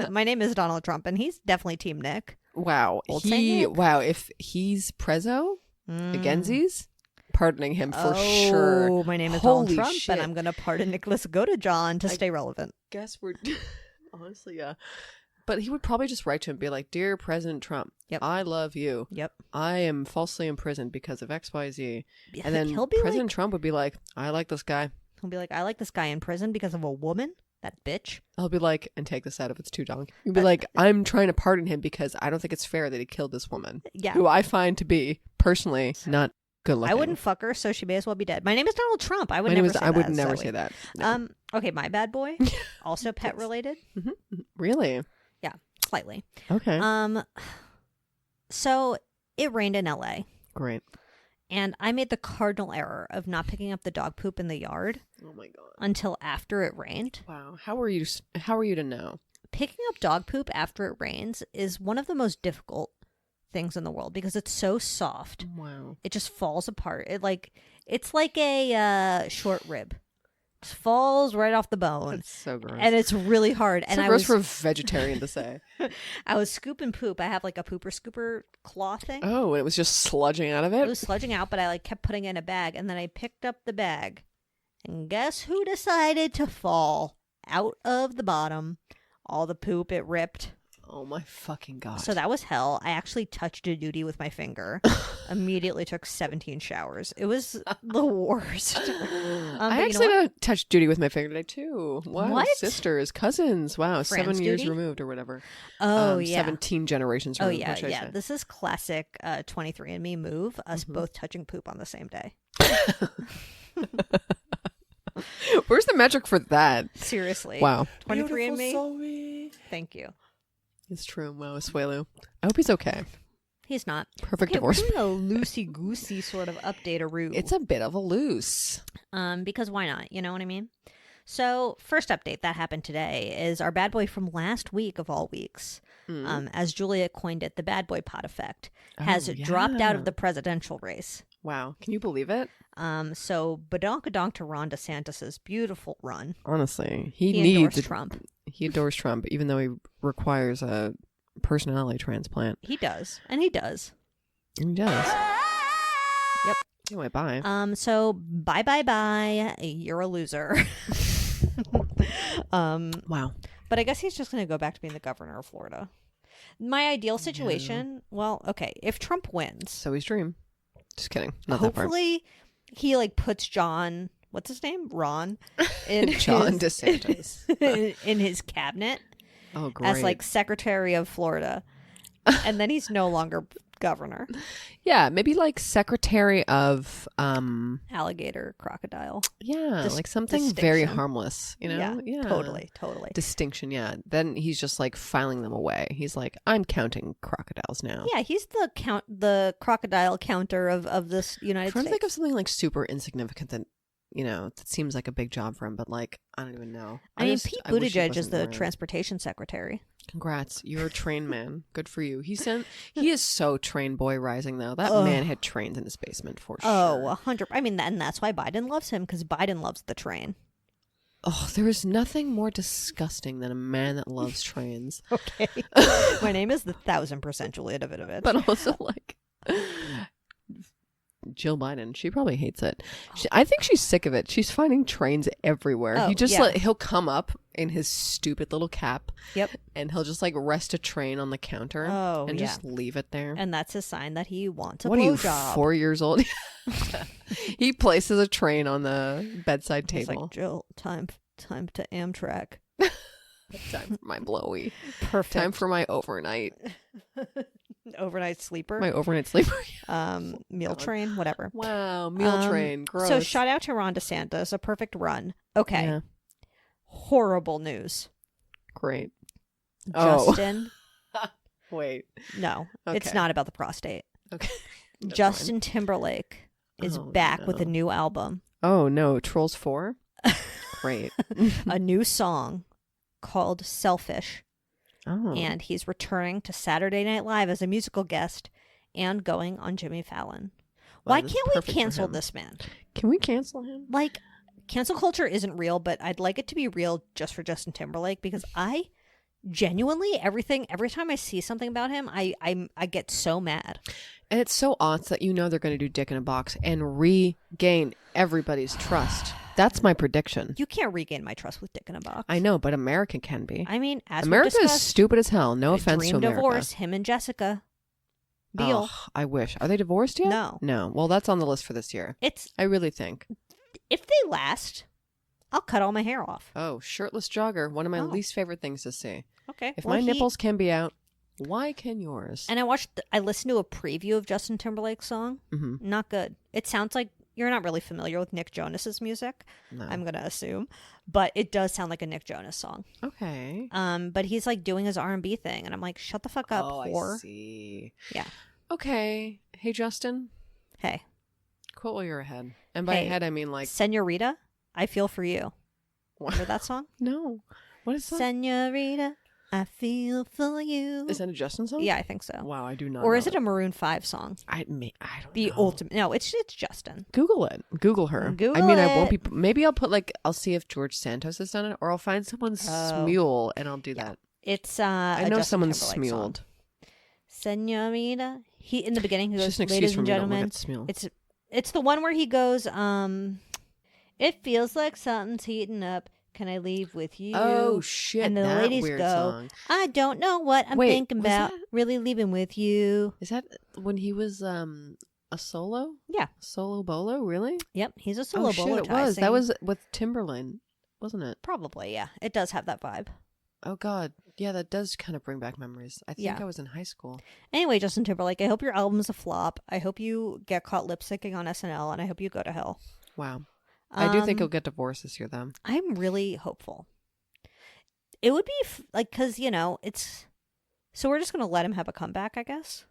[SPEAKER 3] My name is Donald Trump, and he's definitely Team Nick.
[SPEAKER 2] Wow.
[SPEAKER 3] Old Saint Nick.
[SPEAKER 2] Wow. If he's Prezzo, Againsies, pardoning him for
[SPEAKER 3] Oh,
[SPEAKER 2] sure.
[SPEAKER 3] my name is
[SPEAKER 2] Holy
[SPEAKER 3] Donald Trump,
[SPEAKER 2] shit.
[SPEAKER 3] and I'm going to pardon Nicholas Godejohn to stay relevant.
[SPEAKER 2] Guess we're honestly, yeah. But he would probably just write to him and be like, "Dear President Trump,
[SPEAKER 3] Yep.
[SPEAKER 2] I love you.
[SPEAKER 3] Yep.
[SPEAKER 2] I am falsely imprisoned because of XYZ."
[SPEAKER 3] Yeah,
[SPEAKER 2] And then
[SPEAKER 3] he'll be
[SPEAKER 2] President
[SPEAKER 3] like,
[SPEAKER 2] Trump would be like, "I like this guy."
[SPEAKER 3] he'll be like, I like this guy in prison because of a woman, that bitch.
[SPEAKER 2] I'll be like, and take this out if it's too long. He'd be like, "I'm trying to pardon him because I don't think it's fair that he killed this woman,
[SPEAKER 3] Yeah.
[SPEAKER 2] who I find to be personally not good looking."
[SPEAKER 3] I wouldn't fuck her, so she may as well be dead. My name is Donald Trump. I would
[SPEAKER 2] My name
[SPEAKER 3] never
[SPEAKER 2] is.
[SPEAKER 3] say
[SPEAKER 2] I would
[SPEAKER 3] that,
[SPEAKER 2] never
[SPEAKER 3] Zoe.
[SPEAKER 2] say that. No.
[SPEAKER 3] Okay, my bad boy, also pet related.
[SPEAKER 2] Really?
[SPEAKER 3] Yeah, slightly.
[SPEAKER 2] Okay.
[SPEAKER 3] So it rained in LA,
[SPEAKER 2] Great.
[SPEAKER 3] and I made the cardinal error of not picking up the dog poop in the yard
[SPEAKER 2] Oh my god.
[SPEAKER 3] until after it rained.
[SPEAKER 2] Wow. How are you? How are you to know?
[SPEAKER 3] Picking up dog poop after it rains is one of the most difficult things in the world because it's so soft.
[SPEAKER 2] Wow.
[SPEAKER 3] It just falls apart. It's like a short rib. Just falls right off the bone.
[SPEAKER 2] That's so gross.
[SPEAKER 3] And it's really hard.
[SPEAKER 2] so
[SPEAKER 3] And
[SPEAKER 2] gross for a vegetarian to say.
[SPEAKER 3] I was scooping poop. I have like a pooper scooper claw thing.
[SPEAKER 2] Oh, and it was just sludging out of
[SPEAKER 3] It
[SPEAKER 2] it.
[SPEAKER 3] was sludging out, but I like kept putting it in a bag, and then I picked up the bag, and guess who decided to fall out of the bottom? All the poop it ripped.
[SPEAKER 2] Oh my fucking god.
[SPEAKER 3] So that was hell. I actually touched a duty with my finger. Immediately took 17 showers. It was the worst.
[SPEAKER 2] I
[SPEAKER 3] but you know
[SPEAKER 2] actually
[SPEAKER 3] what?
[SPEAKER 2] touched Judy with my finger today too. Wow.
[SPEAKER 3] What?
[SPEAKER 2] Sisters, cousins. Wow.
[SPEAKER 3] Fran's
[SPEAKER 2] 7 years
[SPEAKER 3] Judy?
[SPEAKER 2] removed or whatever.
[SPEAKER 3] Oh yeah.
[SPEAKER 2] 17 generations
[SPEAKER 3] Oh
[SPEAKER 2] removed.
[SPEAKER 3] yeah,
[SPEAKER 2] what should I
[SPEAKER 3] yeah.
[SPEAKER 2] say?
[SPEAKER 3] This is classic 23andMe move. Us
[SPEAKER 2] Mm-hmm.
[SPEAKER 3] both touching poop on the same day.
[SPEAKER 2] Where's the metric for that?
[SPEAKER 3] Seriously.
[SPEAKER 2] Wow.
[SPEAKER 3] 23andMe. Thank you.
[SPEAKER 2] It's true. Wow, Asuelu. I hope he's okay.
[SPEAKER 3] He's not.
[SPEAKER 2] Perfect
[SPEAKER 3] Okay,
[SPEAKER 2] divorce.
[SPEAKER 3] we're doing a loosey-goosey sort of update-a-roo.
[SPEAKER 2] It's a bit of a loose.
[SPEAKER 3] Because why not? You know what I mean? So, first update that happened today is our bad boy from last week of all weeks, as Julia coined it, the bad boy pot effect, has dropped out of the presidential race.
[SPEAKER 2] Wow. Can you believe it?
[SPEAKER 3] So, badonkadonk to Ron DeSantis' beautiful run.
[SPEAKER 2] Honestly,
[SPEAKER 3] He endorsed Trump.
[SPEAKER 2] He endorsed Trump, even though he requires a personality transplant.
[SPEAKER 3] He does. And he does.
[SPEAKER 2] He does.
[SPEAKER 3] Yep.
[SPEAKER 2] Anyway, bye.
[SPEAKER 3] So, bye. You're a loser.
[SPEAKER 2] Wow.
[SPEAKER 3] But I guess he's just going to go back to being the governor of Florida. My ideal situation, well, okay, if Trump wins,
[SPEAKER 2] So he's dream. Just kidding. Not that part.
[SPEAKER 3] hopefully he like puts John, what's his name? Ron in
[SPEAKER 2] John
[SPEAKER 3] his,
[SPEAKER 2] DeSantis.
[SPEAKER 3] in his cabinet
[SPEAKER 2] Oh, great.
[SPEAKER 3] as like Secretary of Florida. And then he's no longer governor.
[SPEAKER 2] Yeah, maybe like secretary of
[SPEAKER 3] Alligator, crocodile.
[SPEAKER 2] yeah, like something very
[SPEAKER 3] distinction.
[SPEAKER 2] harmless, you know?
[SPEAKER 3] Yeah, totally.
[SPEAKER 2] Distinction, yeah. Then he's just like filing them away. He's like, I'm counting crocodiles now.
[SPEAKER 3] Yeah, he's the crocodile counter of this United
[SPEAKER 2] I'm trying to
[SPEAKER 3] States.
[SPEAKER 2] think of something like super insignificant that, you know, that seems like a big job for him, but like, I don't even know.
[SPEAKER 3] I mean,
[SPEAKER 2] just-
[SPEAKER 3] Pete
[SPEAKER 2] I wish he
[SPEAKER 3] Buttigieg is
[SPEAKER 2] wasn't
[SPEAKER 3] the
[SPEAKER 2] around.
[SPEAKER 3] transportation secretary.
[SPEAKER 2] Congrats. You're a train man. Good for you. He is so train boy rising though. That
[SPEAKER 3] Ugh.
[SPEAKER 2] man had trains in his basement for
[SPEAKER 3] Oh,
[SPEAKER 2] sure.
[SPEAKER 3] 100. I mean, and that's why Biden loves him, because Biden loves the train.
[SPEAKER 2] Oh, there is nothing more disgusting than a man that loves trains.
[SPEAKER 3] Okay. My name is the 1000% Julia Davidovich.
[SPEAKER 2] But also like Jill Biden, she probably hates it. I think she's sick of it. She's finding trains everywhere.
[SPEAKER 3] Oh,
[SPEAKER 2] He just
[SPEAKER 3] yeah.
[SPEAKER 2] he'll come up in his stupid little cap.
[SPEAKER 3] Yep.
[SPEAKER 2] And he'll just like rest a train on the counter
[SPEAKER 3] Oh,
[SPEAKER 2] and
[SPEAKER 3] yeah.
[SPEAKER 2] just leave it there.
[SPEAKER 3] And that's a sign that he wants a
[SPEAKER 2] What are you,
[SPEAKER 3] blowjob.
[SPEAKER 2] 4 years old? He places a train on the bedside
[SPEAKER 3] He's
[SPEAKER 2] table.
[SPEAKER 3] like, Jill, time to Amtrak.
[SPEAKER 2] Time for my blowy.
[SPEAKER 3] Perfect.
[SPEAKER 2] Time for my overnight.
[SPEAKER 3] Overnight sleeper.
[SPEAKER 2] My overnight sleeper.
[SPEAKER 3] Meal train, whatever.
[SPEAKER 2] Wow, meal train. Gross.
[SPEAKER 3] So shout out to Ron DeSantis, a perfect run. Okay.
[SPEAKER 2] Yeah,
[SPEAKER 3] Horrible news.
[SPEAKER 2] great. Oh.
[SPEAKER 3] Justin,
[SPEAKER 2] Wait.
[SPEAKER 3] no, it's
[SPEAKER 2] Okay.
[SPEAKER 3] not about the prostate.
[SPEAKER 2] Okay. Never
[SPEAKER 3] Justin Timberlake is
[SPEAKER 2] Oh,
[SPEAKER 3] back with a
[SPEAKER 2] no.
[SPEAKER 3] new album,
[SPEAKER 2] Oh no, Trolls 4? Great.
[SPEAKER 3] a new song called Selfish,
[SPEAKER 2] Oh.
[SPEAKER 3] and he's returning to Saturday Night Live as a musical guest and going on Jimmy Fallon.
[SPEAKER 2] Wow,
[SPEAKER 3] Why
[SPEAKER 2] that's
[SPEAKER 3] can't we
[SPEAKER 2] perfect for
[SPEAKER 3] cancel
[SPEAKER 2] him.
[SPEAKER 3] this man?
[SPEAKER 2] Can we cancel him?
[SPEAKER 3] Like, cancel culture isn't real, but I'd like it to be real just for Justin Timberlake, because I genuinely, every time I see something about him, I get so mad.
[SPEAKER 2] And it's so odd that you know they're going to do Dick in a Box and regain everybody's trust. That's my prediction.
[SPEAKER 3] You can't regain my trust with Dick in a Box.
[SPEAKER 2] I know, but America can be.
[SPEAKER 3] I mean, as
[SPEAKER 2] America
[SPEAKER 3] we
[SPEAKER 2] is
[SPEAKER 3] discussed,
[SPEAKER 2] stupid as hell. No offense
[SPEAKER 3] dream
[SPEAKER 2] to America.
[SPEAKER 3] divorce, him and Jessica Biel.
[SPEAKER 2] Oh, I wish. Are they divorced yet?
[SPEAKER 3] No.
[SPEAKER 2] No. Well, that's on the list for this year.
[SPEAKER 3] It's
[SPEAKER 2] I really think.
[SPEAKER 3] if they last, I'll cut all my hair off.
[SPEAKER 2] Oh, shirtless jogger. One of my
[SPEAKER 3] Oh.
[SPEAKER 2] least favorite things to see.
[SPEAKER 3] Okay.
[SPEAKER 2] If
[SPEAKER 3] Well,
[SPEAKER 2] my nipples can be out, why can yours?
[SPEAKER 3] And I listened to a preview of Justin Timberlake's song.
[SPEAKER 2] Mhm.
[SPEAKER 3] Not good. It sounds like you're not really familiar with Nick Jonas's music.
[SPEAKER 2] No.
[SPEAKER 3] I'm gonna assume, but it does sound like a Nick Jonas song.
[SPEAKER 2] Okay.
[SPEAKER 3] But he's like doing his R&B thing, and I'm like, shut the fuck up, whore.
[SPEAKER 2] I see.
[SPEAKER 3] Yeah.
[SPEAKER 2] Okay. Hey, Justin.
[SPEAKER 3] Hey,
[SPEAKER 2] Quote while you're ahead. And by
[SPEAKER 3] Hey.
[SPEAKER 2] ahead, I mean like...
[SPEAKER 3] Senorita, I feel for you.
[SPEAKER 2] What?
[SPEAKER 3] Remember that song?
[SPEAKER 2] No. What is that?
[SPEAKER 3] Senorita, I feel for you.
[SPEAKER 2] Is that a Justin song?
[SPEAKER 3] Yeah, I think so.
[SPEAKER 2] Wow, I do not
[SPEAKER 3] Or
[SPEAKER 2] know
[SPEAKER 3] is it
[SPEAKER 2] that.
[SPEAKER 3] a Maroon 5 song?
[SPEAKER 2] I don't
[SPEAKER 3] The
[SPEAKER 2] know.
[SPEAKER 3] ultimate. No, it's Justin.
[SPEAKER 2] Google it. Google her.
[SPEAKER 3] Google
[SPEAKER 2] I mean, I won't
[SPEAKER 3] it.
[SPEAKER 2] be... Maybe I'll put like... I'll see if George Santos has done it, or I'll find someone's smule and I'll do that.
[SPEAKER 3] It's
[SPEAKER 2] I know
[SPEAKER 3] Justin
[SPEAKER 2] someone's
[SPEAKER 3] Timberlake song.
[SPEAKER 2] smuled.
[SPEAKER 3] Senorita. He in the beginning he
[SPEAKER 2] It's
[SPEAKER 3] goes,
[SPEAKER 2] just an excuse
[SPEAKER 3] ladies
[SPEAKER 2] for
[SPEAKER 3] and
[SPEAKER 2] me to look
[SPEAKER 3] gentlemen.
[SPEAKER 2] at smule.
[SPEAKER 3] It's the one where he goes, it feels like something's heating up. Can I leave with you?
[SPEAKER 2] Oh, shit.
[SPEAKER 3] And the
[SPEAKER 2] that
[SPEAKER 3] ladies
[SPEAKER 2] weird
[SPEAKER 3] go,
[SPEAKER 2] song.
[SPEAKER 3] I don't know what I'm
[SPEAKER 2] Wait,
[SPEAKER 3] thinking
[SPEAKER 2] was
[SPEAKER 3] about.
[SPEAKER 2] that-
[SPEAKER 3] Really leaving with you.
[SPEAKER 2] Is that when he was a solo?
[SPEAKER 3] Yeah.
[SPEAKER 2] Solo bolo? Really?
[SPEAKER 3] Yep. He's a solo
[SPEAKER 2] oh, shit,
[SPEAKER 3] bolo
[SPEAKER 2] it was. That was with Timberlake, wasn't it?
[SPEAKER 3] probably, yeah. It does have that vibe.
[SPEAKER 2] Oh, God. Yeah, that does kind of bring back memories. I think
[SPEAKER 3] Yeah.
[SPEAKER 2] I was in high school.
[SPEAKER 3] Anyway, Justin Timberlake, I hope your album's a flop. I hope you get caught lip syncing on SNL, and I hope you go to hell.
[SPEAKER 2] Wow. I do think he'll
[SPEAKER 3] Um,
[SPEAKER 2] get divorced this year, though.
[SPEAKER 3] I'm really hopeful. It would be like, because, it's So we're just going to let him have a comeback, I guess.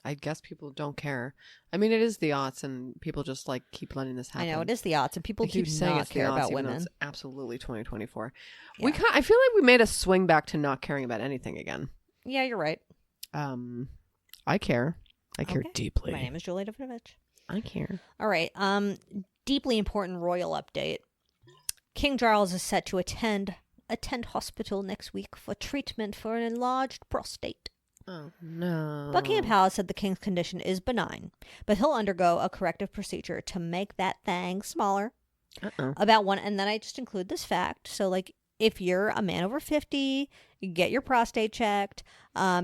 [SPEAKER 2] I guess people don't care. I mean, it is the aughts, and people just like keep letting this happen.
[SPEAKER 3] I know it is the aughts, and people
[SPEAKER 2] They keep
[SPEAKER 3] do
[SPEAKER 2] saying
[SPEAKER 3] not
[SPEAKER 2] it's the
[SPEAKER 3] care
[SPEAKER 2] aughts,
[SPEAKER 3] about
[SPEAKER 2] even though
[SPEAKER 3] women.
[SPEAKER 2] it's absolutely 2024.
[SPEAKER 3] Yeah.
[SPEAKER 2] I feel like we made a swing back to not caring about anything again.
[SPEAKER 3] Yeah, you're right.
[SPEAKER 2] I care. I care
[SPEAKER 3] Okay.
[SPEAKER 2] deeply.
[SPEAKER 3] My name is Julia Davidovich.
[SPEAKER 2] I care.
[SPEAKER 3] All right. Deeply important royal update. King Charles is set to attend hospital next week for treatment for an enlarged prostate.
[SPEAKER 2] Oh no.
[SPEAKER 3] Buckingham Palace said the king's condition is benign, but he'll undergo a corrective procedure to make that thing smaller. And then I just include this fact. So, like, if you're a man over 50, you get your prostate checked,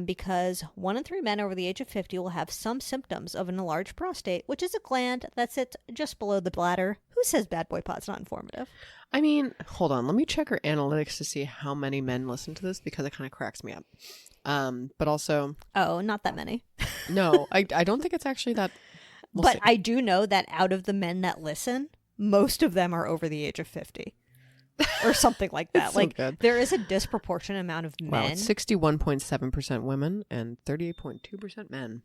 [SPEAKER 3] because 1 in 3 men over the age of 50 will have some symptoms of an enlarged prostate, which is a gland that sits just below the bladder. Who says Bad Boy Pod's not informative?
[SPEAKER 2] I mean, hold on. Let me check our analytics to see how many men listen to this, because it kind of cracks me up. But also,
[SPEAKER 3] Oh, not that many.
[SPEAKER 2] no, I don't think it's actually that. We'll
[SPEAKER 3] But
[SPEAKER 2] see.
[SPEAKER 3] I do know that out of the men that listen, most of them are over the age of 50. Or something like that.
[SPEAKER 2] It's so
[SPEAKER 3] Like,
[SPEAKER 2] good.
[SPEAKER 3] there is a disproportionate amount of
[SPEAKER 2] Wow,
[SPEAKER 3] men.
[SPEAKER 2] it's 61.7% women and 38.2% men.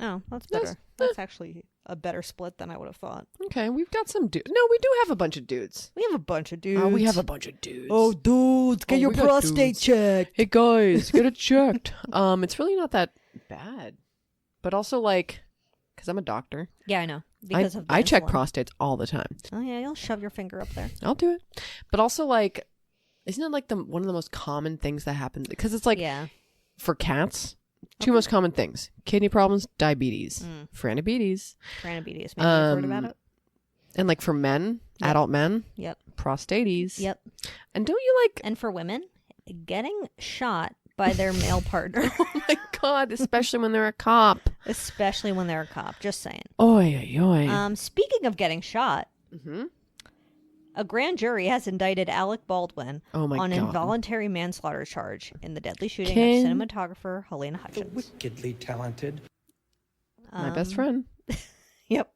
[SPEAKER 3] Oh, that's better. That's actually a better split than I would have thought.
[SPEAKER 2] Okay, we've got some dudes. No, we do have a bunch of dudes.
[SPEAKER 3] We have a bunch of dudes.
[SPEAKER 2] Oh, we have a bunch of dudes.
[SPEAKER 3] dudes,
[SPEAKER 2] get your we got prostate dudes.
[SPEAKER 3] checked.
[SPEAKER 2] Hey guys, get it checked. It's really not that bad, but also like, because I'm a doctor,
[SPEAKER 3] Yeah, I know. Because of the
[SPEAKER 2] I check
[SPEAKER 3] insulin.
[SPEAKER 2] prostates all the time.
[SPEAKER 3] Oh yeah, you'll shove your finger up there.
[SPEAKER 2] I'll do it, but also like, isn't it like one of the most common things that happens? Because it's like
[SPEAKER 3] Yeah.
[SPEAKER 2] for cats, two most common things: kidney problems, diabetes, Franabetes,
[SPEAKER 3] Franabetes. Maybe you've heard about it.
[SPEAKER 2] and like for men,
[SPEAKER 3] Yep.
[SPEAKER 2] adult men,
[SPEAKER 3] Yep.
[SPEAKER 2] prostates.
[SPEAKER 3] Yep.
[SPEAKER 2] And don't you like?
[SPEAKER 3] And for women, getting shot by their male partner,
[SPEAKER 2] Oh my god! Especially when they're a cop.
[SPEAKER 3] especially when they're a cop. Just saying.
[SPEAKER 2] Oy, oy, oy.
[SPEAKER 3] Speaking of getting shot,
[SPEAKER 2] Mm-hmm.
[SPEAKER 3] a grand jury has indicted Alec Baldwin
[SPEAKER 2] Oh my
[SPEAKER 3] on
[SPEAKER 2] God.
[SPEAKER 3] involuntary manslaughter charge in the deadly shooting
[SPEAKER 2] Can-
[SPEAKER 3] of cinematographer Helena Hutchins.
[SPEAKER 5] Wickedly talented.
[SPEAKER 2] My best friend.
[SPEAKER 3] Yep.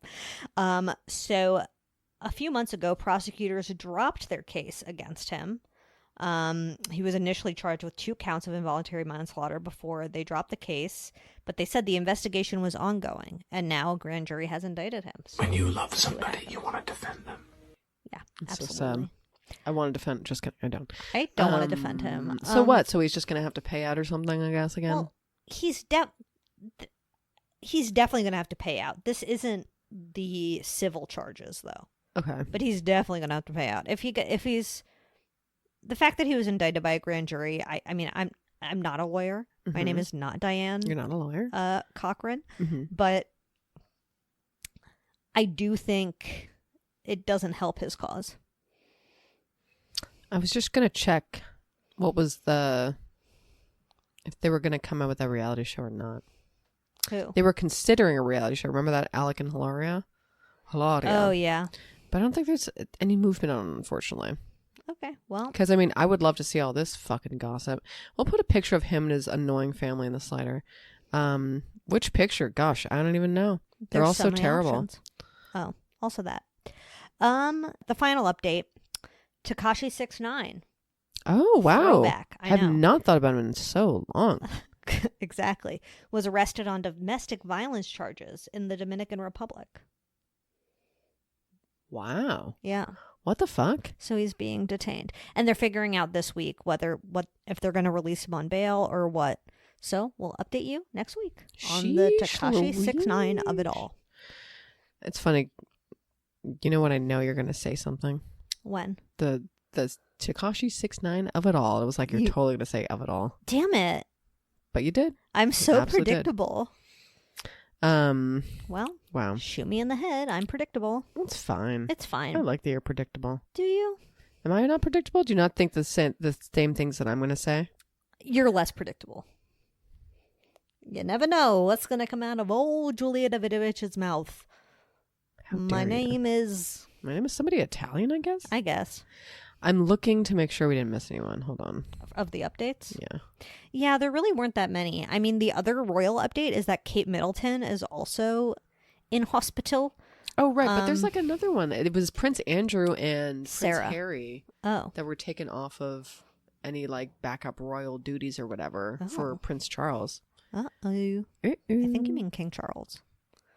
[SPEAKER 3] So a few months ago, prosecutors dropped their case against him. He was initially charged with 2 counts of involuntary manslaughter before they dropped the case, but they said the investigation was ongoing, and now a grand jury has indicted him. So
[SPEAKER 5] When you love somebody, you want to defend them.
[SPEAKER 3] yeah,
[SPEAKER 2] It's so
[SPEAKER 3] absolutely.
[SPEAKER 2] sad. I want to defend. Just kidding. I don't.
[SPEAKER 3] I don't want to defend him.
[SPEAKER 2] So what? So he's just gonna have to pay out or something? I guess again.
[SPEAKER 3] Well, he's definitely going to have to pay out. This isn't the civil charges, though.
[SPEAKER 2] Okay.
[SPEAKER 3] But he's definitely going to have to pay out. If he's the fact that he was indicted by a grand jury. I mean, I'm not a lawyer. My name is not Diane.
[SPEAKER 2] You're not a lawyer.
[SPEAKER 3] Cochran.
[SPEAKER 2] Mm-hmm.
[SPEAKER 3] But I do think it doesn't help his cause.
[SPEAKER 2] I was just gonna check what was if they were gonna come out with a reality show or not.
[SPEAKER 3] Who?
[SPEAKER 2] They were considering a reality show. Remember that Alec and Hilaria?
[SPEAKER 3] Oh yeah.
[SPEAKER 2] But I don't think there's any movement on it, unfortunately.
[SPEAKER 3] Okay. Well.
[SPEAKER 2] Because I mean, I would love to see all this fucking gossip. We'll put a picture of him and his annoying family in the slider. Which picture? Gosh, I don't even know. They're all
[SPEAKER 3] There's
[SPEAKER 2] so
[SPEAKER 3] many
[SPEAKER 2] terrible.
[SPEAKER 3] options. Oh, also that. The final update. Tekashi 6ix9ine.
[SPEAKER 2] Oh wow!
[SPEAKER 3] Throwback. I
[SPEAKER 2] have
[SPEAKER 3] know.
[SPEAKER 2] not thought about him in so long.
[SPEAKER 3] Exactly. Was arrested on domestic violence charges in the Dominican Republic.
[SPEAKER 2] Wow.
[SPEAKER 3] Yeah.
[SPEAKER 2] What the fuck?
[SPEAKER 3] So he's being detained. And they're figuring out this week if they're going to release him on bail or what. So we'll update you next week on the
[SPEAKER 2] Sheesh
[SPEAKER 3] Tekashi 6ix9ine
[SPEAKER 2] Louise.
[SPEAKER 3] of it all.
[SPEAKER 2] It's funny. You know what? I know you're going to say something.
[SPEAKER 3] When?
[SPEAKER 2] The Tekashi 6ix9ine of it all. It was like you're totally going to say of it all,
[SPEAKER 3] Damn it.
[SPEAKER 2] but you did.
[SPEAKER 3] I'm so
[SPEAKER 2] absolutely did.
[SPEAKER 3] predictable.
[SPEAKER 2] Well,
[SPEAKER 3] Well, shoot me in the head. I'm predictable.
[SPEAKER 2] it's fine.
[SPEAKER 3] It's fine.
[SPEAKER 2] I like that you're predictable.
[SPEAKER 3] Do you?
[SPEAKER 2] Am I not predictable? Do you not think the same things that I'm going to say?
[SPEAKER 3] You're less predictable. You never know what's going to come out of old Julia Davidovich's mouth.
[SPEAKER 2] How
[SPEAKER 3] My
[SPEAKER 2] dare you.
[SPEAKER 3] name is,
[SPEAKER 2] My name is somebody Italian, I guess.
[SPEAKER 3] I guess,
[SPEAKER 2] I'm looking to make sure we didn't miss anyone. Hold on.
[SPEAKER 3] of the updates.
[SPEAKER 2] Yeah.
[SPEAKER 3] Yeah, there really weren't that many. I mean, the other royal update is that Kate Middleton is also in hospital.
[SPEAKER 2] Oh, right. But there's like another one. It was Prince Andrew and
[SPEAKER 3] Sarah.
[SPEAKER 2] Prince Harry
[SPEAKER 3] Oh,
[SPEAKER 2] that were taken off of any like backup royal duties or whatever for Prince Charles.
[SPEAKER 3] I think you mean King Charles.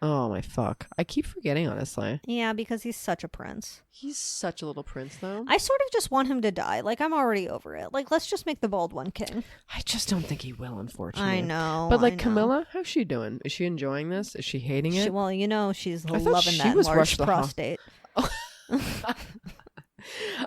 [SPEAKER 2] Oh my fuck. I keep forgetting, honestly.
[SPEAKER 3] Yeah, because he's such a prince.
[SPEAKER 2] He's such a little prince, though.
[SPEAKER 3] I sort of just want him to die. Like, I'm already over it. Like, let's just make the bald one king.
[SPEAKER 2] I just don't think he will, unfortunately.
[SPEAKER 3] I know.
[SPEAKER 2] But like
[SPEAKER 3] I know.
[SPEAKER 2] Camilla, how's she doing? Is she enjoying this? Is she hating it?
[SPEAKER 3] Well, you know, she's
[SPEAKER 2] I thought
[SPEAKER 3] loving
[SPEAKER 2] she
[SPEAKER 3] that
[SPEAKER 2] was
[SPEAKER 3] large
[SPEAKER 2] rushed to the
[SPEAKER 3] prostate.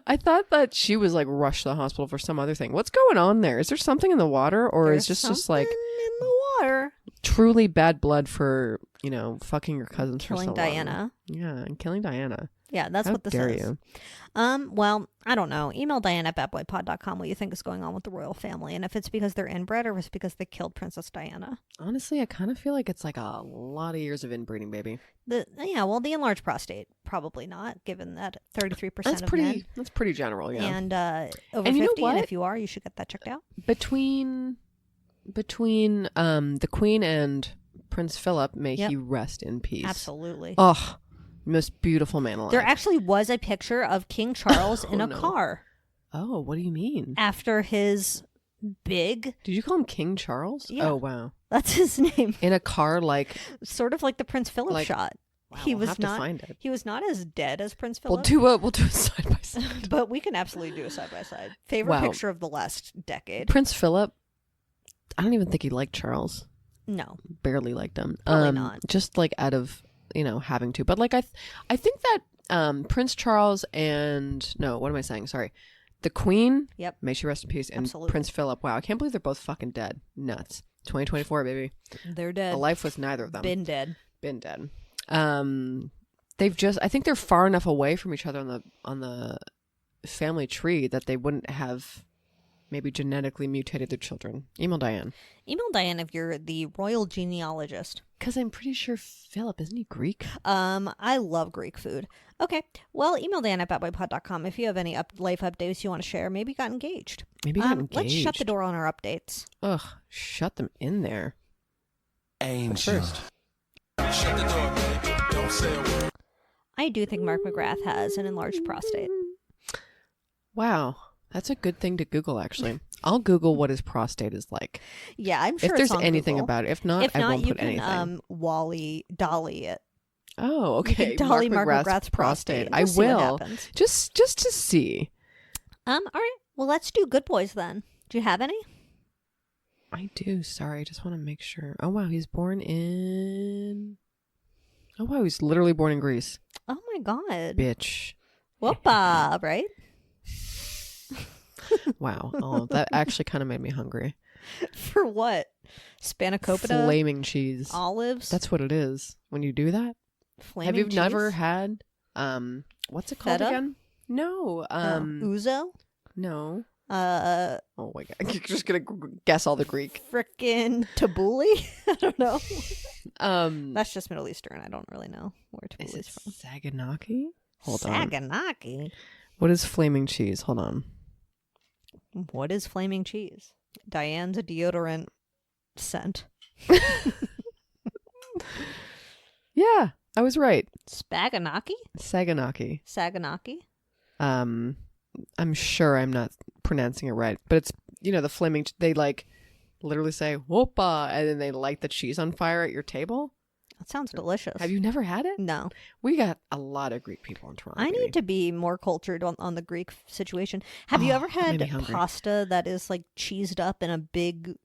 [SPEAKER 2] I thought that she was like rushed to the hospital for some other thing. What's going on there? Is there something in the water, or
[SPEAKER 3] There's
[SPEAKER 2] is this just like
[SPEAKER 3] in the water?
[SPEAKER 2] Truly bad blood for, you know, fucking your cousins
[SPEAKER 3] Killing
[SPEAKER 2] for so long?
[SPEAKER 3] Diana.
[SPEAKER 2] Yeah, and killing Diana.
[SPEAKER 3] Yeah, that's
[SPEAKER 2] How
[SPEAKER 3] what this
[SPEAKER 2] dare
[SPEAKER 3] is.
[SPEAKER 2] you?
[SPEAKER 3] Well, I don't know. Email Diana at badboypod.com what you think is going on with the royal family, and if it's because they're inbred or if it's because they killed Princess Diana.
[SPEAKER 2] Honestly, I kind of feel like it's like a lot of years of inbreeding, baby.
[SPEAKER 3] The enlarged prostate, probably not, given that 33%
[SPEAKER 2] That's
[SPEAKER 3] of
[SPEAKER 2] pretty.
[SPEAKER 3] men.
[SPEAKER 2] That's pretty general, yeah.
[SPEAKER 3] And over
[SPEAKER 2] And you know
[SPEAKER 3] 50, and
[SPEAKER 2] what?
[SPEAKER 3] if you are, you should get that checked out.
[SPEAKER 2] Between the Queen and Prince Philip, may
[SPEAKER 3] Yep.
[SPEAKER 2] he rest in peace.
[SPEAKER 3] Absolutely.
[SPEAKER 2] Oh, most beautiful man alive.
[SPEAKER 3] There actually was a picture of King Charles in a
[SPEAKER 2] no.
[SPEAKER 3] car
[SPEAKER 2] Oh, what do you mean?
[SPEAKER 3] after his big.
[SPEAKER 2] Did you call him King Charles?
[SPEAKER 3] Yeah.
[SPEAKER 2] Oh, wow.
[SPEAKER 3] That's his name.
[SPEAKER 2] In a car, like
[SPEAKER 3] Sort of like the Prince Philip
[SPEAKER 2] Like-
[SPEAKER 3] shot.
[SPEAKER 2] wow,
[SPEAKER 3] He
[SPEAKER 2] we'll
[SPEAKER 3] was
[SPEAKER 2] have
[SPEAKER 3] not.
[SPEAKER 2] to find it.
[SPEAKER 3] He was not as dead as Prince
[SPEAKER 2] We'll
[SPEAKER 3] Philip.
[SPEAKER 2] do a side by side.
[SPEAKER 3] But we can absolutely do a side by side. Favorite
[SPEAKER 2] Wow.
[SPEAKER 3] picture of the last decade?
[SPEAKER 2] Prince Philip. I don't even think he liked Charles.
[SPEAKER 3] No.
[SPEAKER 2] Barely liked him.
[SPEAKER 3] Probably not.
[SPEAKER 2] Just like out of having to. But like I think that Prince Charles and what am I saying? Sorry, the Queen.
[SPEAKER 3] Yep.
[SPEAKER 2] May she rest in peace. And
[SPEAKER 3] Absolutely.
[SPEAKER 2] Prince Philip. Wow, I can't believe they're both fucking dead. Nuts. 2024, baby.
[SPEAKER 3] They're dead.
[SPEAKER 2] A life with neither of them.
[SPEAKER 3] Been dead.
[SPEAKER 2] Been dead. They've just. I think they're far enough away from each other on the family tree that they wouldn't have maybe genetically mutated their children. Email Diane.
[SPEAKER 3] Email Diane if you're the royal genealogist.
[SPEAKER 2] Because I'm pretty sure Philip, isn't he Greek?
[SPEAKER 3] I love Greek food. Okay. Well, email Diane at badboypod.com if you have any life updates you want to share. Maybe got engaged.
[SPEAKER 2] Maybe got engaged.
[SPEAKER 3] Let's shut the door on our updates.
[SPEAKER 2] Ugh, shut them in there.
[SPEAKER 5] Angel.
[SPEAKER 2] First.
[SPEAKER 5] Shut the door, baby. Don't say a word.
[SPEAKER 3] I do think Mark McGrath has an enlarged prostate.
[SPEAKER 2] Wow. That's a good thing to Google, actually. I'll Google what his prostate is like.
[SPEAKER 3] Yeah, I'm sure
[SPEAKER 2] If
[SPEAKER 3] it's
[SPEAKER 2] there's
[SPEAKER 3] on
[SPEAKER 2] anything
[SPEAKER 3] Google.
[SPEAKER 2] about it. If not,
[SPEAKER 3] If
[SPEAKER 2] I
[SPEAKER 3] not,
[SPEAKER 2] won't
[SPEAKER 3] you
[SPEAKER 2] put
[SPEAKER 3] can
[SPEAKER 2] anything.
[SPEAKER 3] Dolly it.
[SPEAKER 2] Oh, okay.
[SPEAKER 3] You can dolly Mark McGrath's prostate.
[SPEAKER 2] I
[SPEAKER 3] Just see what
[SPEAKER 2] will.
[SPEAKER 3] happens.
[SPEAKER 2] Just to see.
[SPEAKER 3] All right. Well, let's do good boys then. Do you have any?
[SPEAKER 2] I do. Sorry. I just want to make sure. Oh, wow. He's born in... Oh, wow. He's literally born in Greece.
[SPEAKER 3] Oh my god.
[SPEAKER 2] Bitch.
[SPEAKER 3] Whoopa, right?
[SPEAKER 2] Wow. Oh, that actually kind of made me hungry.
[SPEAKER 3] For what? Spanakopita?
[SPEAKER 2] Flaming cheese.
[SPEAKER 3] Olives?
[SPEAKER 2] That's what it is. When you do that.
[SPEAKER 3] Flaming
[SPEAKER 2] Have you
[SPEAKER 3] cheese?
[SPEAKER 2] never had what's it called
[SPEAKER 3] Feta?
[SPEAKER 2] again? No.
[SPEAKER 3] Ouzo?
[SPEAKER 2] No. Oh my god. You're just going to guess all the Greek.
[SPEAKER 3] Frickin' tabbouleh? I don't know.
[SPEAKER 2] Um
[SPEAKER 3] That's just Middle Eastern. I don't really know where
[SPEAKER 2] is
[SPEAKER 3] tabbouleh
[SPEAKER 2] it
[SPEAKER 3] is from.
[SPEAKER 2] Saganaki? Hold on.
[SPEAKER 3] Saganaki.
[SPEAKER 2] What is flaming cheese? Hold on.
[SPEAKER 3] What is flaming cheese? Diane's a deodorant scent.
[SPEAKER 2] Yeah, I was right.
[SPEAKER 3] Spaganaki?
[SPEAKER 2] Saganaki.
[SPEAKER 3] Saganaki?
[SPEAKER 2] I'm sure I'm not pronouncing it right, but it's the flaming. They like literally say "whoopa" and then they light the cheese on fire at your table.
[SPEAKER 3] That sounds delicious.
[SPEAKER 2] Have you never had it?
[SPEAKER 3] No.
[SPEAKER 2] We got a lot of Greek people in Toronto.
[SPEAKER 3] I
[SPEAKER 2] baby.
[SPEAKER 3] need to be more cultured on the Greek situation. Have you ever
[SPEAKER 2] that made
[SPEAKER 3] had
[SPEAKER 2] me hungry.
[SPEAKER 3] pasta that is like cheesed up in a big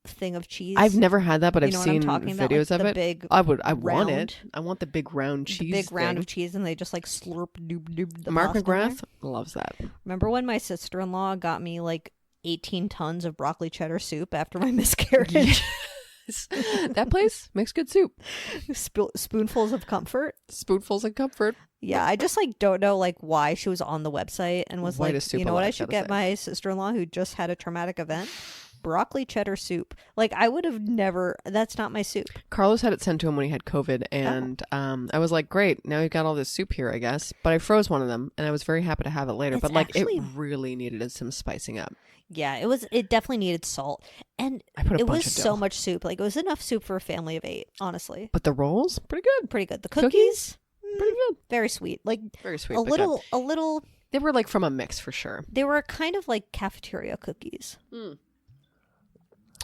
[SPEAKER 3] thing of cheese?
[SPEAKER 2] I've never had that, but
[SPEAKER 3] You
[SPEAKER 2] I've
[SPEAKER 3] know what
[SPEAKER 2] sing
[SPEAKER 3] I'm talking about?
[SPEAKER 2] videos
[SPEAKER 3] Like
[SPEAKER 2] of
[SPEAKER 3] the
[SPEAKER 2] it.
[SPEAKER 3] big
[SPEAKER 2] I want it.
[SPEAKER 3] round-
[SPEAKER 2] I want the big round
[SPEAKER 3] the
[SPEAKER 2] cheese.
[SPEAKER 3] big round
[SPEAKER 2] thing.
[SPEAKER 3] of cheese, and they just like slurp doob doob the
[SPEAKER 2] Mark
[SPEAKER 3] pasta in there.
[SPEAKER 2] McGrath loves that.
[SPEAKER 3] Remember when my sister-in-law got me like 18 tons of broccoli cheddar soup after my miscarriage?
[SPEAKER 2] That place makes good soup.
[SPEAKER 3] Spoonfuls of comfort.
[SPEAKER 2] Spoonfuls of comfort.
[SPEAKER 3] Yeah, I just like don't know like why she was on the website and was
[SPEAKER 2] Whitest
[SPEAKER 3] like,
[SPEAKER 2] soup
[SPEAKER 3] you know what, I
[SPEAKER 2] alive,
[SPEAKER 3] should
[SPEAKER 2] gotta
[SPEAKER 3] get
[SPEAKER 2] say.
[SPEAKER 3] my sister-in-law who just had a traumatic event. Broccoli cheddar soup. Like I would have never. That's not my soup.
[SPEAKER 2] Carlos had it sent to him when he had COVID, and I was like, "Great, now you've got all this soup here, I guess." But I froze one of them, and I was very happy to have it later.
[SPEAKER 3] It's
[SPEAKER 2] but like,
[SPEAKER 3] actually-
[SPEAKER 2] it really needed some spicing up.
[SPEAKER 3] Yeah, it was. It definitely needed salt, and
[SPEAKER 2] I put a
[SPEAKER 3] it
[SPEAKER 2] bunch
[SPEAKER 3] was
[SPEAKER 2] of
[SPEAKER 3] so
[SPEAKER 2] dough.
[SPEAKER 3] much soup. Like it was enough soup for a family of 8. Honestly,
[SPEAKER 2] But the rolls, pretty good,
[SPEAKER 3] pretty good. The
[SPEAKER 2] Cookies?
[SPEAKER 3] cookies,
[SPEAKER 2] pretty good,
[SPEAKER 3] very sweet. Like
[SPEAKER 2] very sweet.
[SPEAKER 3] a
[SPEAKER 2] but good.
[SPEAKER 3] little
[SPEAKER 2] They were like from a mix for sure.
[SPEAKER 3] They were kind of like cafeteria cookies.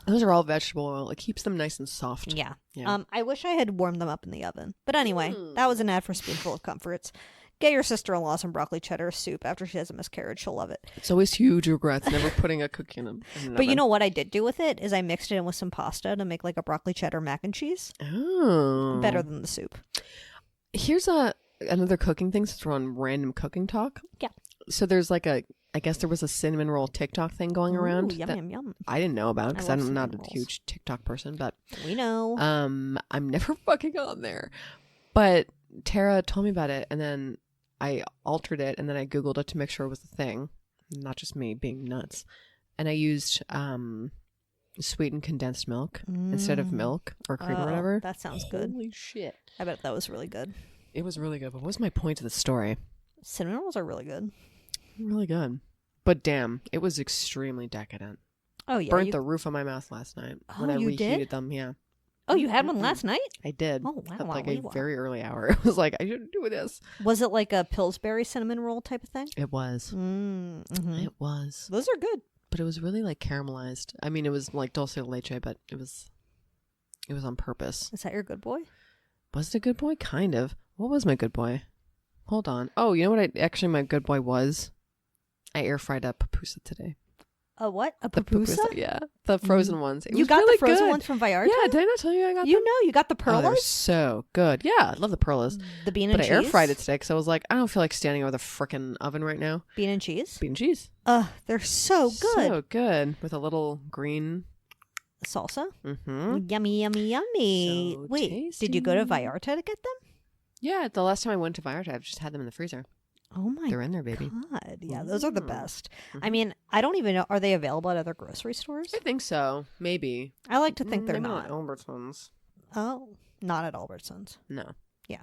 [SPEAKER 2] Those are all vegetable oil. It keeps them nice and soft.
[SPEAKER 3] Yeah.
[SPEAKER 2] Yeah.
[SPEAKER 3] I wish I had warmed them up in the oven. But anyway, that was an ad for Spoonful of Comforts. Get your sister-in-law some broccoli cheddar soup after she has a miscarriage. She'll love it.
[SPEAKER 2] It's always huge regrets never putting a cookie in them.
[SPEAKER 3] But you know what I did do with it is I mixed it in with some pasta to make like a broccoli cheddar mac and cheese.
[SPEAKER 2] Oh.
[SPEAKER 3] Better than the soup.
[SPEAKER 2] Here's another cooking thing since we're on random cooking talk.
[SPEAKER 3] Yeah.
[SPEAKER 2] So there's like I guess there was a cinnamon roll TikTok thing going around.
[SPEAKER 3] Ooh, yum,
[SPEAKER 2] that
[SPEAKER 3] yum, yum.
[SPEAKER 2] I didn't know about because
[SPEAKER 3] I love
[SPEAKER 2] I'm not
[SPEAKER 3] cinnamon
[SPEAKER 2] a
[SPEAKER 3] rolls.
[SPEAKER 2] huge TikTok person, but
[SPEAKER 3] We know.
[SPEAKER 2] I'm never fucking on there. But Tara told me about it, and then I altered it, and then I Googled it to make sure it was a thing, not just me being nuts. And I used sweetened condensed milk instead of milk or cream or whatever.
[SPEAKER 3] That sounds good.
[SPEAKER 2] Holy shit.
[SPEAKER 3] I bet that was really good.
[SPEAKER 2] It was really good, but what was my point of the story?
[SPEAKER 3] Cinnamon rolls are really good.
[SPEAKER 2] Really good. But damn, it was extremely decadent.
[SPEAKER 3] Oh, yeah.
[SPEAKER 2] Burnt the roof of my mouth last night when
[SPEAKER 3] Oh,
[SPEAKER 2] I
[SPEAKER 3] you
[SPEAKER 2] reheated
[SPEAKER 3] did?
[SPEAKER 2] them. Yeah,
[SPEAKER 3] Oh, you had one last night?
[SPEAKER 2] I did.
[SPEAKER 3] Oh, wow,
[SPEAKER 2] At
[SPEAKER 3] wow,
[SPEAKER 2] like
[SPEAKER 3] wow,
[SPEAKER 2] a
[SPEAKER 3] wow.
[SPEAKER 2] very early hour. It was like, I shouldn't do this.
[SPEAKER 3] Was it like a Pillsbury cinnamon roll type of thing?
[SPEAKER 2] It was.
[SPEAKER 3] Mm-hmm.
[SPEAKER 2] It was.
[SPEAKER 3] Those are good.
[SPEAKER 2] But it was really like caramelized. I mean, it was like dulce de leche, but it was on purpose.
[SPEAKER 3] Is that your good boy?
[SPEAKER 2] Was it a good boy? Kind of. What was my good boy? Hold on. Oh, you know what? Actually, my good boy was. I air fried a pupusa today.
[SPEAKER 3] A what? A
[SPEAKER 2] The
[SPEAKER 3] pupusa?
[SPEAKER 2] yeah, the frozen ones. It
[SPEAKER 3] You
[SPEAKER 2] was
[SPEAKER 3] got
[SPEAKER 2] really
[SPEAKER 3] the frozen
[SPEAKER 2] good.
[SPEAKER 3] ones from Vallarta?
[SPEAKER 2] Yeah, did I not tell you I got
[SPEAKER 3] You
[SPEAKER 2] them?
[SPEAKER 3] know, you got the
[SPEAKER 2] Oh, they're
[SPEAKER 3] perlas?
[SPEAKER 2] so good. Yeah, I love the perlas.
[SPEAKER 3] The bean and
[SPEAKER 2] But
[SPEAKER 3] cheese?
[SPEAKER 2] I air fried it today because I was like, I don't feel like standing over the frickin' oven right now.
[SPEAKER 3] Bean and cheese?
[SPEAKER 2] Bean and cheese.
[SPEAKER 3] They're so good.
[SPEAKER 2] So good. With a little green.
[SPEAKER 3] Salsa?
[SPEAKER 2] Mm-hmm.
[SPEAKER 3] Yummy, yummy, yummy.
[SPEAKER 2] So
[SPEAKER 3] Wait, did you go to
[SPEAKER 2] tasty.
[SPEAKER 3] Vallarta to get them?
[SPEAKER 2] Yeah, the last time I went to Vallarta, I've just had them in the freezer.
[SPEAKER 3] Oh my
[SPEAKER 2] They're in there, baby.
[SPEAKER 3] God. Yeah, those are the
[SPEAKER 2] Mm.
[SPEAKER 3] best. I mean, I don't even know. Are they available at other grocery stores?
[SPEAKER 2] I think so. Maybe.
[SPEAKER 3] I like to think they're
[SPEAKER 2] Maybe
[SPEAKER 3] not.
[SPEAKER 2] Albertsons.
[SPEAKER 3] Oh, not at Albertsons.
[SPEAKER 2] No.
[SPEAKER 3] Yeah.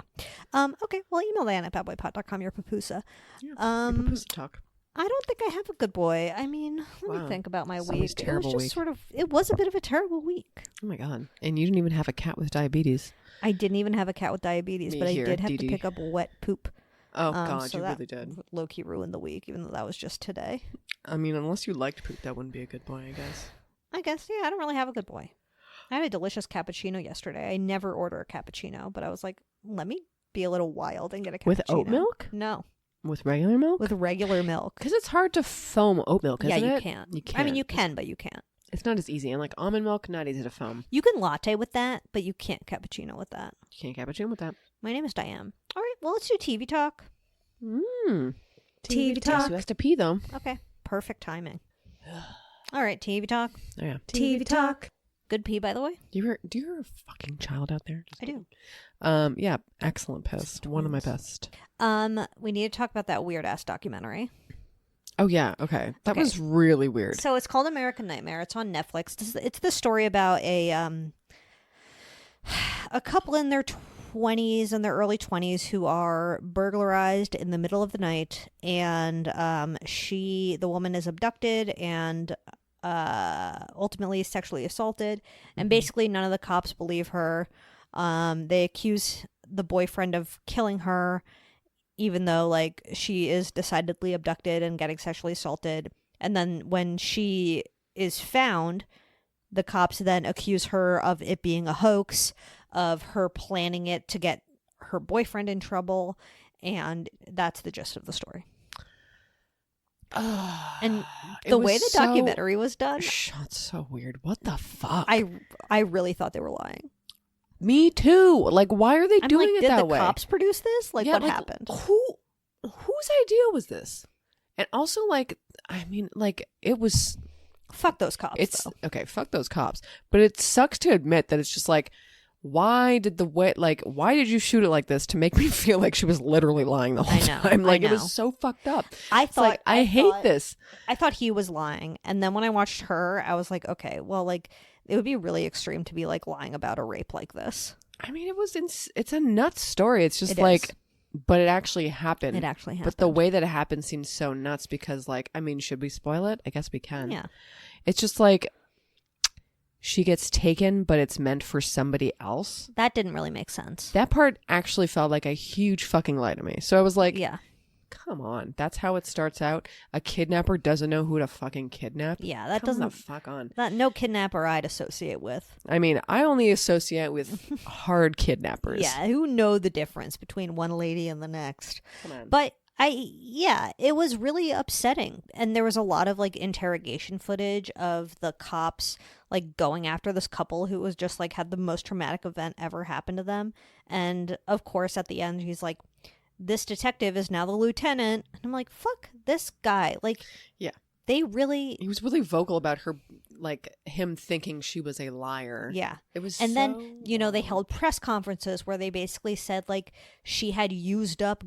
[SPEAKER 3] Okay. Well, email Diane at badboypot.com your papusa.
[SPEAKER 2] Yeah. Pupusa talk.
[SPEAKER 3] I don't think I have a good boy. I mean, let me
[SPEAKER 2] Wow.
[SPEAKER 3] think about my
[SPEAKER 2] It's
[SPEAKER 3] week.
[SPEAKER 2] always terrible
[SPEAKER 3] it was just
[SPEAKER 2] week.
[SPEAKER 3] sort of. It was a bit of a terrible week.
[SPEAKER 2] Oh my god. And you didn't even have a cat with diabetes.
[SPEAKER 3] I didn't even have a cat with diabetes,
[SPEAKER 2] Me
[SPEAKER 3] but
[SPEAKER 2] here,
[SPEAKER 3] I did have
[SPEAKER 2] Dee
[SPEAKER 3] to
[SPEAKER 2] Dee.
[SPEAKER 3] pick up wet poop.
[SPEAKER 2] Oh god,
[SPEAKER 3] so
[SPEAKER 2] you
[SPEAKER 3] that
[SPEAKER 2] really did.
[SPEAKER 3] Low key ruined the week, even though that was just today.
[SPEAKER 2] I mean, unless you liked poop, that wouldn't be a good boy, I guess.
[SPEAKER 3] I guess, yeah, I don't really have a good boy. I had a delicious cappuccino yesterday. I never order a cappuccino, but I was like, let me be a little wild and get a cappuccino.
[SPEAKER 2] With oat milk?
[SPEAKER 3] No,
[SPEAKER 2] With regular milk?
[SPEAKER 3] with regular milk.
[SPEAKER 2] Because it's hard to foam oat milk, isn't
[SPEAKER 3] Yeah,
[SPEAKER 2] it?
[SPEAKER 3] you can't.
[SPEAKER 2] You can't.
[SPEAKER 3] I mean, you can, but you can't.
[SPEAKER 2] It's not as easy. And like almond milk, not easy to foam.
[SPEAKER 3] You can latte with that, but you can't cappuccino with that.
[SPEAKER 2] You can't cappuccino with that.
[SPEAKER 3] My name is Diane. All right, well, let's do TV talk.
[SPEAKER 2] Mmm.
[SPEAKER 3] TV talk.
[SPEAKER 2] Who has to pee though?
[SPEAKER 3] Okay, perfect timing. All right, TV talk.
[SPEAKER 2] Oh, yeah.
[SPEAKER 3] TV talk. Good pee, by the way.
[SPEAKER 2] Do you hear a fucking child out there? Just
[SPEAKER 3] I do.
[SPEAKER 2] kidding. Yeah, excellent post. One of my best.
[SPEAKER 3] We need to talk about that weird ass documentary.
[SPEAKER 2] Oh yeah, okay. That
[SPEAKER 3] Okay.
[SPEAKER 2] was really weird.
[SPEAKER 3] So it's called American Nightmare. It's on Netflix. It's the story about a couple in their 20s and their early 20s who are burglarized in the middle of the night, and the woman is abducted and ultimately sexually assaulted, and basically none of the cops believe her. They accuse the boyfriend of killing her, even though like she is decidedly abducted and getting sexually assaulted. And then when she is found, the cops then accuse her of it being a hoax, of her planning it to get her boyfriend in trouble, and that's the gist of the story. And
[SPEAKER 2] It
[SPEAKER 3] the
[SPEAKER 2] was
[SPEAKER 3] way the
[SPEAKER 2] so-
[SPEAKER 3] documentary was done,
[SPEAKER 2] That's so weird. What the fuck?
[SPEAKER 3] I really thought they were lying.
[SPEAKER 2] Me too. Like, why are they
[SPEAKER 3] I'm
[SPEAKER 2] doing
[SPEAKER 3] like,
[SPEAKER 2] it
[SPEAKER 3] did
[SPEAKER 2] that
[SPEAKER 3] the
[SPEAKER 2] way?
[SPEAKER 3] cops produce this? Like,
[SPEAKER 2] Yeah,
[SPEAKER 3] what
[SPEAKER 2] like,
[SPEAKER 3] happened?
[SPEAKER 2] Whose idea was this? And also, like, I mean, like, it was.
[SPEAKER 3] Fuck those cops.
[SPEAKER 2] It's
[SPEAKER 3] though.
[SPEAKER 2] okay. Fuck those cops. But it sucks to admit that it's just like, why did you shoot it like this to make me feel like she was literally lying the whole
[SPEAKER 3] I know,
[SPEAKER 2] time? Like,
[SPEAKER 3] I
[SPEAKER 2] it
[SPEAKER 3] know.
[SPEAKER 2] was so fucked up.
[SPEAKER 3] I
[SPEAKER 2] It's
[SPEAKER 3] thought
[SPEAKER 2] like, I hate this.
[SPEAKER 3] I thought he was lying, and then when I watched her, I was like, okay, well, like it would be really extreme to be like lying about a rape like this.
[SPEAKER 2] I mean, it's a nuts story. It's just
[SPEAKER 3] It
[SPEAKER 2] like,
[SPEAKER 3] is.
[SPEAKER 2] but it actually happened.
[SPEAKER 3] It actually
[SPEAKER 2] But the
[SPEAKER 3] happened.
[SPEAKER 2] way that it happened seems so nuts because, like, I mean, should we spoil it? I guess we can.
[SPEAKER 3] Yeah.
[SPEAKER 2] It's just like she gets taken, but it's meant for somebody else.
[SPEAKER 3] That didn't really make sense.
[SPEAKER 2] That part actually felt like a huge fucking lie to me. So I was like,
[SPEAKER 3] Yeah.
[SPEAKER 2] come on. That's how it starts out. A kidnapper doesn't know who to fucking kidnap.
[SPEAKER 3] Yeah, that
[SPEAKER 2] Come
[SPEAKER 3] doesn't.
[SPEAKER 2] the fuck on.
[SPEAKER 3] That no kidnapper I'd associate with.
[SPEAKER 2] I mean, I only associate with hard kidnappers.
[SPEAKER 3] Yeah, who know the difference between one lady and the next.
[SPEAKER 2] Come on.
[SPEAKER 3] But it was really upsetting. And there was a lot of like interrogation footage of the cops like going after this couple who was just like had the most traumatic event ever happen to them. And of course, at the end, he's like, this detective is now the lieutenant. And I'm like, fuck this guy. Like,
[SPEAKER 2] yeah.
[SPEAKER 3] They really...
[SPEAKER 2] He was really vocal about her, like, him thinking she was a liar.
[SPEAKER 3] Yeah.
[SPEAKER 2] It was
[SPEAKER 3] and
[SPEAKER 2] so
[SPEAKER 3] then, they held press conferences where they basically said, like, she had used up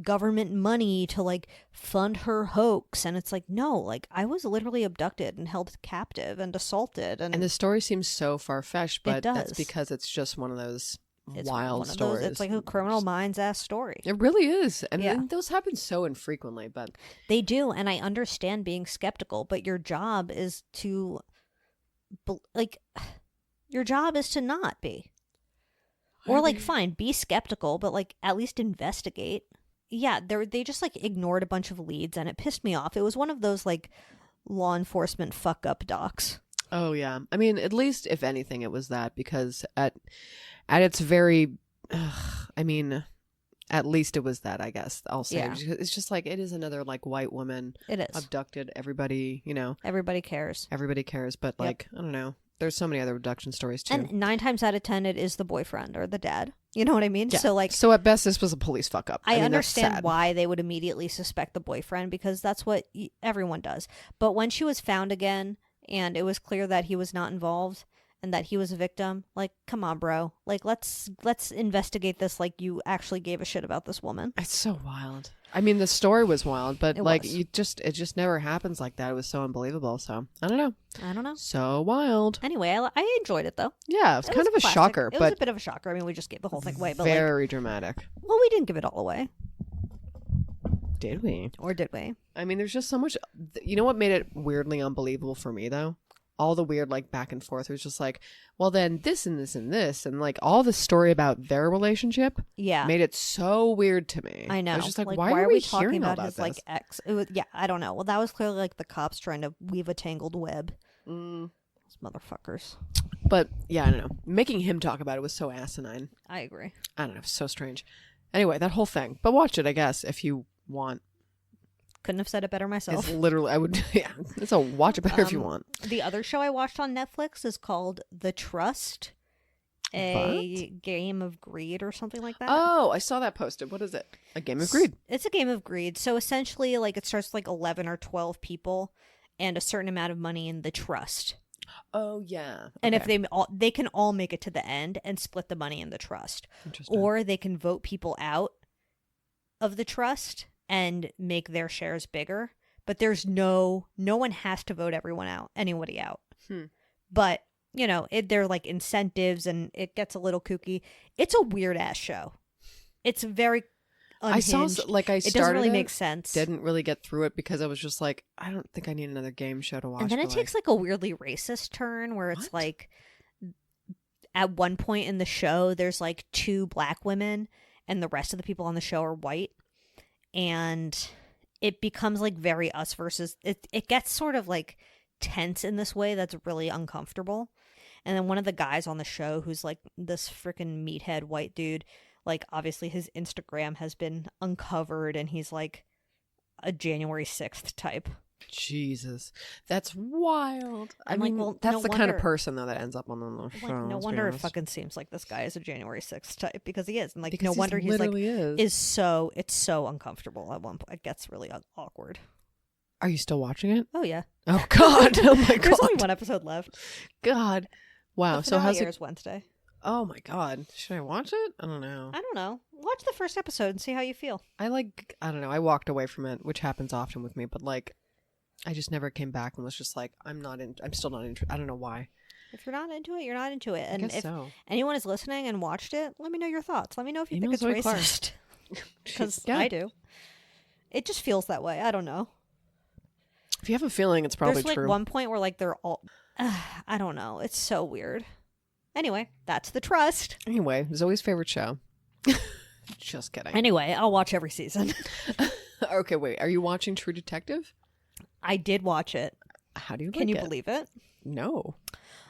[SPEAKER 3] government money to, like, fund her hoax. And it's like, no, like, I was literally abducted and held captive and assaulted. And
[SPEAKER 2] the story seems so far-fetched, but that's
[SPEAKER 3] does.
[SPEAKER 2] because it's just one of those...
[SPEAKER 3] It's
[SPEAKER 2] wild
[SPEAKER 3] one of
[SPEAKER 2] stories.
[SPEAKER 3] Those, it's like a Criminal Minds ass story.
[SPEAKER 2] It really is. And
[SPEAKER 3] Yeah.
[SPEAKER 2] those happen so infrequently, but
[SPEAKER 3] They do, and I understand being skeptical, but your job is to your job is to not be. Or like fine, be skeptical, but like at least investigate. Yeah, they just like ignored a bunch of leads and it pissed me off. It was one of those like law enforcement fuck up docs.
[SPEAKER 2] oh yeah. I mean, at least if anything it was that, because at its very I mean, at least it was that, I guess. I'll say.
[SPEAKER 3] Yeah.
[SPEAKER 2] It's just like it is another like white woman
[SPEAKER 3] It is.
[SPEAKER 2] abducted everybody,
[SPEAKER 3] Everybody cares.
[SPEAKER 2] everybody cares, but like I don't know. There's so many other abduction stories too.
[SPEAKER 3] And 9 times out of 10 it is the boyfriend or the dad. You know what I mean?
[SPEAKER 2] Yeah.
[SPEAKER 3] So like
[SPEAKER 2] So at best this was a police fuck up.
[SPEAKER 3] I
[SPEAKER 2] mean, that's
[SPEAKER 3] understand
[SPEAKER 2] sad.
[SPEAKER 3] why they would immediately suspect the boyfriend because that's what everyone does. But when she was found again and it was clear that he was not involved and that he was a victim, like, come on, bro. Like, let's investigate this like you actually gave a shit about this woman.
[SPEAKER 2] It's so wild. I mean, the story was wild, but
[SPEAKER 3] It
[SPEAKER 2] like
[SPEAKER 3] was.
[SPEAKER 2] it just never happens like that. It was so unbelievable. So I don't know.
[SPEAKER 3] I don't know.
[SPEAKER 2] So wild.
[SPEAKER 3] Anyway, I enjoyed it though.
[SPEAKER 2] Yeah, it was kind of a
[SPEAKER 3] classic.
[SPEAKER 2] shocker,
[SPEAKER 3] It was a
[SPEAKER 2] but
[SPEAKER 3] bit of a shocker. I mean, we just gave the whole thing away, but like,
[SPEAKER 2] very dramatic.
[SPEAKER 3] well, we didn't give it all away,
[SPEAKER 2] Did we?
[SPEAKER 3] or did we?
[SPEAKER 2] I mean, there's just so much. You know what made it weirdly unbelievable for me though? All the weird like back and forth. It was just like, well, then this and this and this, and like all the story about their relationship.
[SPEAKER 3] Yeah.
[SPEAKER 2] Made it so weird to me.
[SPEAKER 3] I know.
[SPEAKER 2] I was just like,
[SPEAKER 3] Like,
[SPEAKER 2] why are we
[SPEAKER 3] talking
[SPEAKER 2] hearing all
[SPEAKER 3] about his
[SPEAKER 2] this?
[SPEAKER 3] like ex? It was, yeah, I don't know. Well, that was clearly like the cops trying to weave a tangled web. Those motherfuckers.
[SPEAKER 2] But yeah, I don't know. Making him talk about it was so asinine.
[SPEAKER 3] I agree.
[SPEAKER 2] I don't know. So strange. Anyway, that whole thing. But watch it, I guess, if you want.
[SPEAKER 3] Couldn't have said it better myself.
[SPEAKER 2] It's literally, I would, yeah. So watch it better if you want.
[SPEAKER 3] The other show I watched on Netflix is called The Trust, a game of greed or something like that.
[SPEAKER 2] Oh, I saw that posted. What is it? A game of greed.
[SPEAKER 3] It's a game of greed. So essentially, like, it starts with, like 11 or 12 people and a certain amount of money in the trust.
[SPEAKER 2] Oh, yeah.
[SPEAKER 3] And if
[SPEAKER 2] Okay.
[SPEAKER 3] they can all make it to the end and split the money in the trust,
[SPEAKER 2] Interesting.
[SPEAKER 3] or they can vote people out of the trust and make their shares bigger. But there's no one has to vote anybody out. But they're like incentives, and it gets a little kooky. It's a weird ass show. It's very unhinged.
[SPEAKER 2] I saw, like,
[SPEAKER 3] it doesn't really make sense.
[SPEAKER 2] Didn't really get through it because I was just like, I don't think I need another game show to watch.
[SPEAKER 3] And then it
[SPEAKER 2] but,
[SPEAKER 3] takes like a weirdly racist turn where it's
[SPEAKER 2] What?
[SPEAKER 3] like at one point in the show there's like 2 black women and the rest of the people on the show are white, and it becomes like very us versus it gets sort of like tense in this way that's really uncomfortable. And then one of the guys on the show, who's like this freaking meathead white dude, like obviously his Instagram has been uncovered and he's like a January 6th type.
[SPEAKER 2] Jesus, that's wild. I
[SPEAKER 3] I'm like,
[SPEAKER 2] mean,
[SPEAKER 3] well,
[SPEAKER 2] that's
[SPEAKER 3] no
[SPEAKER 2] the kind of
[SPEAKER 3] wonder-
[SPEAKER 2] person though that ends up on the show.
[SPEAKER 3] Like, no
[SPEAKER 2] let's be
[SPEAKER 3] wonder it
[SPEAKER 2] honest.
[SPEAKER 3] fucking seems like this guy is a January 6th type, because he is. And like,
[SPEAKER 2] Because
[SPEAKER 3] no wonder he's like,
[SPEAKER 2] literally is.
[SPEAKER 3] it's so uncomfortable at one point. It gets really awkward.
[SPEAKER 2] Are you still watching it?
[SPEAKER 3] Oh, yeah.
[SPEAKER 2] Oh God! Oh my God!
[SPEAKER 3] There's only one episode left.
[SPEAKER 2] God! Wow.
[SPEAKER 3] The
[SPEAKER 2] So
[SPEAKER 3] finale
[SPEAKER 2] how's it?
[SPEAKER 3] airs Wednesday.
[SPEAKER 2] Oh my God! Should I watch it? I don't know.
[SPEAKER 3] I don't know. Watch the first episode and see how you feel.
[SPEAKER 2] I don't know. I walked away from it, which happens often with me, but like, I just never came back and was just like, I'm still not interested. I don't know why.
[SPEAKER 3] If you're not into it, you're not into it.
[SPEAKER 2] I
[SPEAKER 3] And
[SPEAKER 2] guess
[SPEAKER 3] if
[SPEAKER 2] so.
[SPEAKER 3] anyone is listening and watched it, let me know your thoughts. Let me know if you
[SPEAKER 2] Email
[SPEAKER 3] think
[SPEAKER 2] Zoe
[SPEAKER 3] it's
[SPEAKER 2] Clark.
[SPEAKER 3] racist. Because
[SPEAKER 2] Yeah.
[SPEAKER 3] I do. It just feels that way. I don't know.
[SPEAKER 2] If you have a feeling, it's probably
[SPEAKER 3] There's like
[SPEAKER 2] true.
[SPEAKER 3] one point where like they're all I don't know. It's so weird. Anyway, that's The Trust.
[SPEAKER 2] Anyway, Zoe's favorite show. Just kidding.
[SPEAKER 3] Anyway, I'll watch every season.
[SPEAKER 2] Okay, wait. Are you watching True Detective?
[SPEAKER 3] I did watch it.
[SPEAKER 2] How do you
[SPEAKER 3] Can
[SPEAKER 2] like
[SPEAKER 3] you
[SPEAKER 2] it?
[SPEAKER 3] believe it?
[SPEAKER 2] No.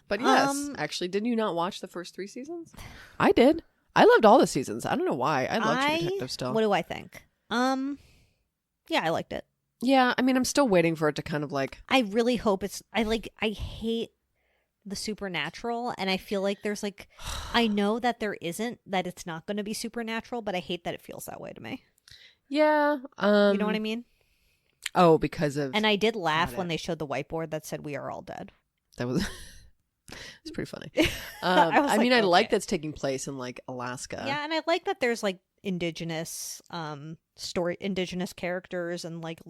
[SPEAKER 2] But yes, actually, didn't you not watch the first 3 seasons? I did. I loved all the seasons. I don't know why. I love True Detective still.
[SPEAKER 3] What do I think? Yeah, I liked it.
[SPEAKER 2] Yeah, I mean, I'm still waiting for it to kind of like...
[SPEAKER 3] I really hope it's... I hate the supernatural, and I feel like there's like... I know that there isn't, that it's not going to be supernatural, but I hate that it feels that way to me.
[SPEAKER 2] Yeah.
[SPEAKER 3] You know what I mean?
[SPEAKER 2] Oh, because of...
[SPEAKER 3] And I did laugh when they showed the whiteboard that said, "We are all dead."
[SPEAKER 2] That was... It's pretty funny.
[SPEAKER 3] I
[SPEAKER 2] mean,
[SPEAKER 3] like,
[SPEAKER 2] I like
[SPEAKER 3] okay.
[SPEAKER 2] that's taking place in like Alaska.
[SPEAKER 3] Yeah, and I like that there's like indigenous indigenous characters and like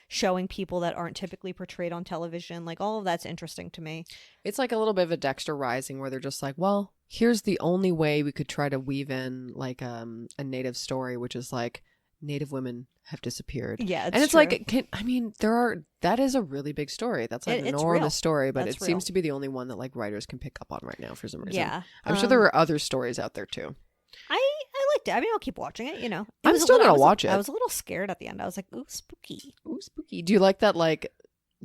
[SPEAKER 3] showing people that aren't typically portrayed on television. Like all of that's interesting to me.
[SPEAKER 2] It's like a little bit of a Dexter Rising where they're just like, well, here's the only way we could try to weave in like a native story, which is like Native women have disappeared.
[SPEAKER 3] Yeah,
[SPEAKER 2] and it's
[SPEAKER 3] true.
[SPEAKER 2] like, that is a really big story. That's like an
[SPEAKER 3] It's
[SPEAKER 2] enormous
[SPEAKER 3] real.
[SPEAKER 2] story, but
[SPEAKER 3] That's
[SPEAKER 2] it seems
[SPEAKER 3] real.
[SPEAKER 2] to be the only one that like writers can pick up on right now for some reason.
[SPEAKER 3] Yeah,
[SPEAKER 2] I'm sure there are other stories out there too.
[SPEAKER 3] I liked it. I mean, I'll keep watching it. You know,
[SPEAKER 2] I'm still gonna watch it.
[SPEAKER 3] I was a little scared at the end. I was like, "Ooh, spooky."
[SPEAKER 2] Ooh, spooky. Do you like that like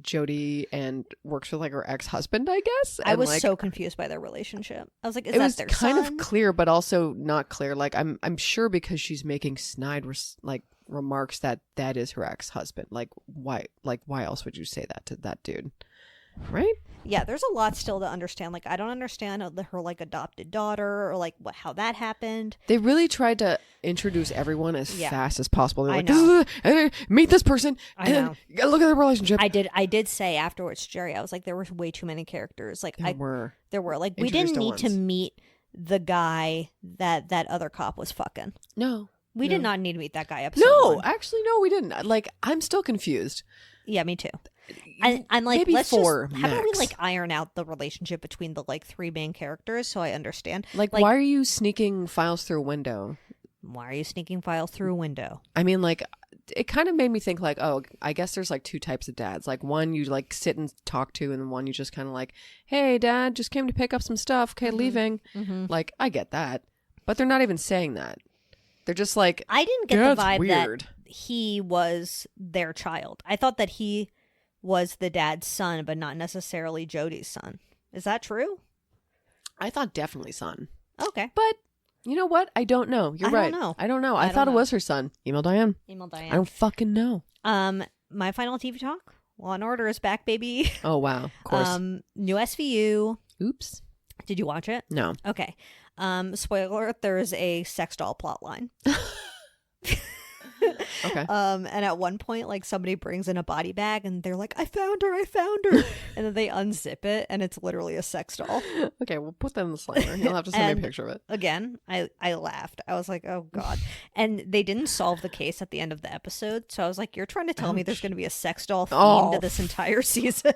[SPEAKER 2] Jodie and works with like her ex-husband, I guess?
[SPEAKER 3] I
[SPEAKER 2] And,
[SPEAKER 3] was
[SPEAKER 2] like,
[SPEAKER 3] so confused by their relationship. I was like, "Is
[SPEAKER 2] it
[SPEAKER 3] that
[SPEAKER 2] was
[SPEAKER 3] their
[SPEAKER 2] kind
[SPEAKER 3] son?"
[SPEAKER 2] of clear, but also not clear. Like I'm sure because she's making snide remarks that is her ex-husband. Like why else would you say that to that dude? Right?
[SPEAKER 3] Yeah, there's a lot still to understand. Like, I don't understand her like adopted daughter or like how that happened.
[SPEAKER 2] They really tried to introduce everyone as
[SPEAKER 3] Yeah.
[SPEAKER 2] fast as possible. They're
[SPEAKER 3] I
[SPEAKER 2] like,
[SPEAKER 3] know.
[SPEAKER 2] Meet this person.
[SPEAKER 3] I
[SPEAKER 2] and
[SPEAKER 3] know.
[SPEAKER 2] then look at the relationship.
[SPEAKER 3] I did say afterwards, Jerry, I was like, there were way too many characters. Like, there were like, we didn't
[SPEAKER 2] introduced
[SPEAKER 3] need
[SPEAKER 2] at
[SPEAKER 3] to
[SPEAKER 2] once.
[SPEAKER 3] meet the guy that other cop was fucking.
[SPEAKER 2] No.
[SPEAKER 3] We
[SPEAKER 2] No.
[SPEAKER 3] did not need to meet that guy. Episode
[SPEAKER 2] No,
[SPEAKER 3] 1.
[SPEAKER 2] actually, no, we didn't. Like, I'm still confused.
[SPEAKER 3] Yeah, me too. I'm like,
[SPEAKER 2] Maybe
[SPEAKER 3] let's
[SPEAKER 2] 4
[SPEAKER 3] just, how about we
[SPEAKER 2] max.
[SPEAKER 3] like iron out the relationship between the like 3 main characters so I understand.
[SPEAKER 2] Like, why are you sneaking files through a window?
[SPEAKER 3] Why are you sneaking files through a window?
[SPEAKER 2] I mean, like, it kind of made me think, like, oh, I guess there's, like, 2 types of dads. Like, one you, like, sit and talk to, and one you just kind of like, hey, Dad, just came to pick up some stuff. Okay, leaving.
[SPEAKER 3] Mm-hmm.
[SPEAKER 2] Like, I get that. But they're not even saying that. They're just like,
[SPEAKER 3] I didn't get
[SPEAKER 2] "That's
[SPEAKER 3] the vibe
[SPEAKER 2] weird."
[SPEAKER 3] that he was their child. I thought that he was the dad's son, but not necessarily Jodie's son. Is that true?
[SPEAKER 2] I thought definitely son.
[SPEAKER 3] Okay.
[SPEAKER 2] But you know what? I don't know. You're
[SPEAKER 3] I
[SPEAKER 2] right.
[SPEAKER 3] don't know.
[SPEAKER 2] I don't know.
[SPEAKER 3] I
[SPEAKER 2] I
[SPEAKER 3] don't
[SPEAKER 2] thought it
[SPEAKER 3] know.
[SPEAKER 2] was her son. Email Diane.
[SPEAKER 3] Email
[SPEAKER 2] I
[SPEAKER 3] Diane.
[SPEAKER 2] don't fucking know.
[SPEAKER 3] My final TV talk. Law and Order is back, baby.
[SPEAKER 2] Oh, wow. Of course.
[SPEAKER 3] New SVU.
[SPEAKER 2] Oops.
[SPEAKER 3] Did you watch it?
[SPEAKER 2] No.
[SPEAKER 3] Okay. Spoiler alert, there is a sex doll plot line.
[SPEAKER 2] Okay.
[SPEAKER 3] And at one point, like somebody brings in a body bag and they're like, I found her. And then they unzip it and it's literally a sex doll.
[SPEAKER 2] Okay, we'll put that in the slider. You'll have to send me
[SPEAKER 3] And
[SPEAKER 2] a picture of it.
[SPEAKER 3] Again, I laughed. I was like, oh God. And they didn't solve the case at the end of the episode. So I was like, you're trying to tell me there's going to be a sex doll theme to this entire season.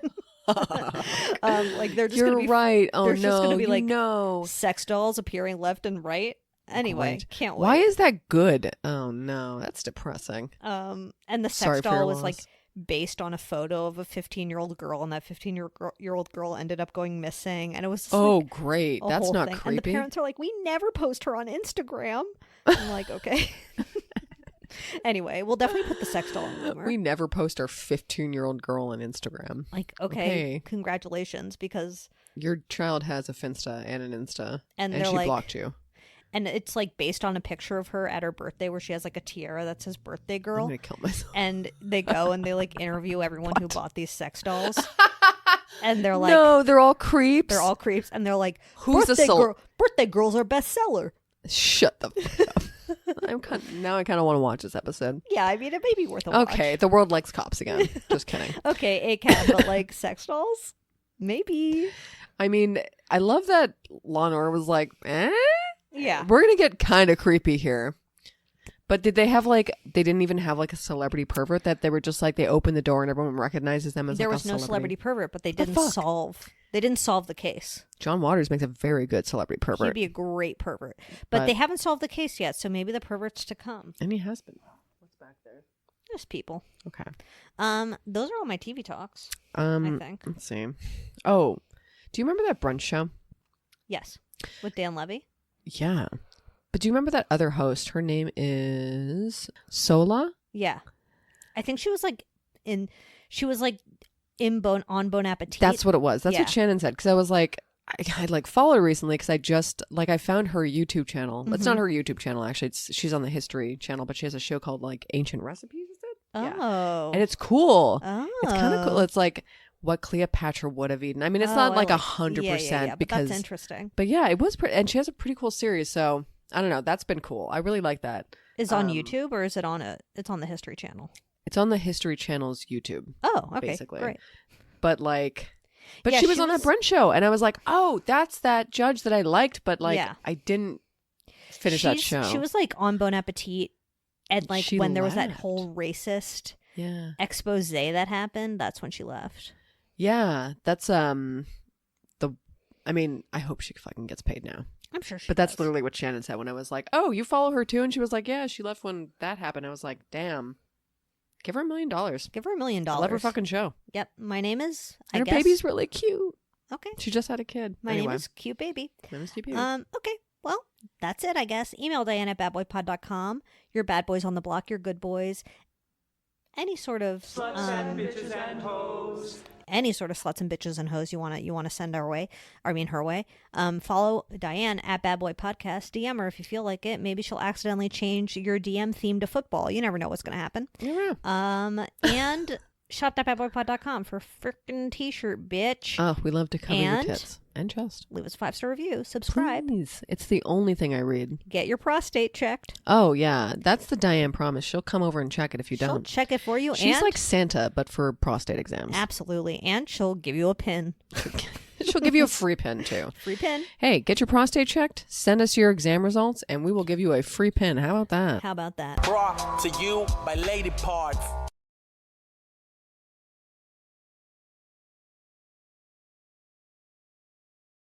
[SPEAKER 3] Like they're just
[SPEAKER 2] You're
[SPEAKER 3] gonna be,
[SPEAKER 2] right. Oh,
[SPEAKER 3] there's just
[SPEAKER 2] no.
[SPEAKER 3] gonna be like
[SPEAKER 2] no.
[SPEAKER 3] sex dolls appearing left and right. Anyway,
[SPEAKER 2] Great.
[SPEAKER 3] can't wait.
[SPEAKER 2] Why is that good? Oh, no. That's depressing.
[SPEAKER 3] And the
[SPEAKER 2] Sorry
[SPEAKER 3] sex
[SPEAKER 2] for your
[SPEAKER 3] doll was
[SPEAKER 2] loss.
[SPEAKER 3] like based on a photo of a 15-year-old girl, and that 15-year-old girl ended up going missing, and it was just
[SPEAKER 2] Oh,
[SPEAKER 3] like,
[SPEAKER 2] great.
[SPEAKER 3] a
[SPEAKER 2] That's
[SPEAKER 3] whole
[SPEAKER 2] not
[SPEAKER 3] thing.
[SPEAKER 2] creepy.
[SPEAKER 3] And the parents are like, we never post her on Instagram. I'm like, okay. Anyway, we'll definitely put the sex doll on Boomer.
[SPEAKER 2] We never post our 15-year-old girl on Instagram.
[SPEAKER 3] Like, okay, congratulations, because
[SPEAKER 2] Your child has a Finsta and an Insta,
[SPEAKER 3] And
[SPEAKER 2] and
[SPEAKER 3] they're
[SPEAKER 2] she
[SPEAKER 3] like-
[SPEAKER 2] blocked you.
[SPEAKER 3] and it's like based on a picture of her at her birthday where she has like a tiara that says birthday
[SPEAKER 2] I'm
[SPEAKER 3] girl.
[SPEAKER 2] going to kill myself.
[SPEAKER 3] And they go and they like interview everyone who bought these sex dolls. And they're like,
[SPEAKER 2] no, they're all creeps.
[SPEAKER 3] they're all creeps, and they're like,
[SPEAKER 2] Who's the
[SPEAKER 3] birthday girl's our bestseller.
[SPEAKER 2] Shut the fuck up. Now I kind of want to watch this episode.
[SPEAKER 3] Yeah, I mean, it may be worth a watch.
[SPEAKER 2] Okay, the world likes cops again. Just kidding.
[SPEAKER 3] Okay, ACAB, but like sex dolls? Maybe.
[SPEAKER 2] I mean, I love that Law and Order was like,
[SPEAKER 3] Yeah.
[SPEAKER 2] we're going to get kind of creepy here. But did they have like, they didn't even have like a celebrity pervert that they were just like, they opened the door and everyone recognizes them as
[SPEAKER 3] There
[SPEAKER 2] like
[SPEAKER 3] was
[SPEAKER 2] a
[SPEAKER 3] no celebrity pervert, but they
[SPEAKER 2] The
[SPEAKER 3] didn't
[SPEAKER 2] fuck?
[SPEAKER 3] solve the case.
[SPEAKER 2] John Waters makes a very good celebrity
[SPEAKER 3] He'd
[SPEAKER 2] pervert.
[SPEAKER 3] be a great pervert. But they haven't solved the case yet, so maybe the pervert's to come.
[SPEAKER 2] And he has been. What's back there?
[SPEAKER 3] Just people.
[SPEAKER 2] Okay.
[SPEAKER 3] Those are all my TV talks, I think.
[SPEAKER 2] Let's see. Oh, do you remember that brunch show?
[SPEAKER 3] Yes. With Dan Levy?
[SPEAKER 2] Yeah. But do you remember that other host? Her name is Sola.
[SPEAKER 3] Yeah. I think she was like in on Bon Appetit.
[SPEAKER 2] That's what it was. That's
[SPEAKER 3] Yeah.
[SPEAKER 2] what Shannon said. Because I was like, I like followed her recently because I just like I found her YouTube channel. It's not her YouTube channel actually. She's on the History channel, but she has a show called like Ancient Recipes. Is it? Yeah.
[SPEAKER 3] Oh.
[SPEAKER 2] And it's cool.
[SPEAKER 3] Oh.
[SPEAKER 2] It's kind of cool. It's like what Cleopatra would have eaten. I mean, it's not like 100%
[SPEAKER 3] yeah, but
[SPEAKER 2] because
[SPEAKER 3] that's interesting.
[SPEAKER 2] But yeah, it was pretty, and she has a pretty cool series. So I don't know. That's been cool. I really like that.
[SPEAKER 3] Is it on YouTube or is it it's on the History Channel?
[SPEAKER 2] It's on the History Channel's YouTube.
[SPEAKER 3] Oh, okay.
[SPEAKER 2] Basically.
[SPEAKER 3] Great.
[SPEAKER 2] But like, but
[SPEAKER 3] Yeah,
[SPEAKER 2] she was on that brunch show, and I was like, oh, that's that judge that I liked, but like,
[SPEAKER 3] Yeah.
[SPEAKER 2] I didn't finish that show.
[SPEAKER 3] She was like on Bon Appetit, and like
[SPEAKER 2] She
[SPEAKER 3] when there was that
[SPEAKER 2] left.
[SPEAKER 3] whole racist
[SPEAKER 2] Yeah.
[SPEAKER 3] expose that happened, that's when she left.
[SPEAKER 2] Yeah. That's I mean, I hope she fucking gets paid now.
[SPEAKER 3] I'm sure she
[SPEAKER 2] But that's
[SPEAKER 3] does.
[SPEAKER 2] literally what Shannon said when I was like, oh, you follow her too? And she was like, yeah, she left when that happened. I was like, damn. Give her $1 million.
[SPEAKER 3] Give her $1 million.
[SPEAKER 2] Let her fucking show.
[SPEAKER 3] Yep. My name is.
[SPEAKER 2] And her
[SPEAKER 3] I guess,
[SPEAKER 2] baby's really cute.
[SPEAKER 3] Okay.
[SPEAKER 2] She just had a kid.
[SPEAKER 3] My
[SPEAKER 2] Anyway.
[SPEAKER 3] name is Cute Baby.
[SPEAKER 2] My name is Cute Baby.
[SPEAKER 3] Okay. Well, that's it, I guess. Email Diane at badboypod.com. Your bad boys on the block, your good boys. Any sort of any sort of sluts and bitches and hoes you wanna send our way. I mean her way. Follow Diane at Bad Boy Podcast. DM her if you feel like it. Maybe she'll accidentally change your DM theme to football. You never know what's gonna happen.
[SPEAKER 2] Yeah.
[SPEAKER 3] And shop.badboypod.com for frickin' t-shirt, bitch.
[SPEAKER 2] Oh, we love to cover your
[SPEAKER 3] And-
[SPEAKER 2] tits and chest.
[SPEAKER 3] Leave us a 5-star review. Subscribe.
[SPEAKER 2] Please. It's the only thing I read.
[SPEAKER 3] Get your prostate checked.
[SPEAKER 2] Oh, yeah. That's the Diane promise. She'll come over and check it if you
[SPEAKER 3] She'll
[SPEAKER 2] don't.
[SPEAKER 3] check it for you.
[SPEAKER 2] She's
[SPEAKER 3] and
[SPEAKER 2] like Santa, but for prostate exams.
[SPEAKER 3] absolutely. And she'll give you a pin.
[SPEAKER 2] She'll give you a free pin, too.
[SPEAKER 3] Free pin.
[SPEAKER 2] Hey, get your prostate checked, send us your exam results, and we will give you a free pin. How about that?
[SPEAKER 3] How about that?
[SPEAKER 1] Brought to you by Lady Parts.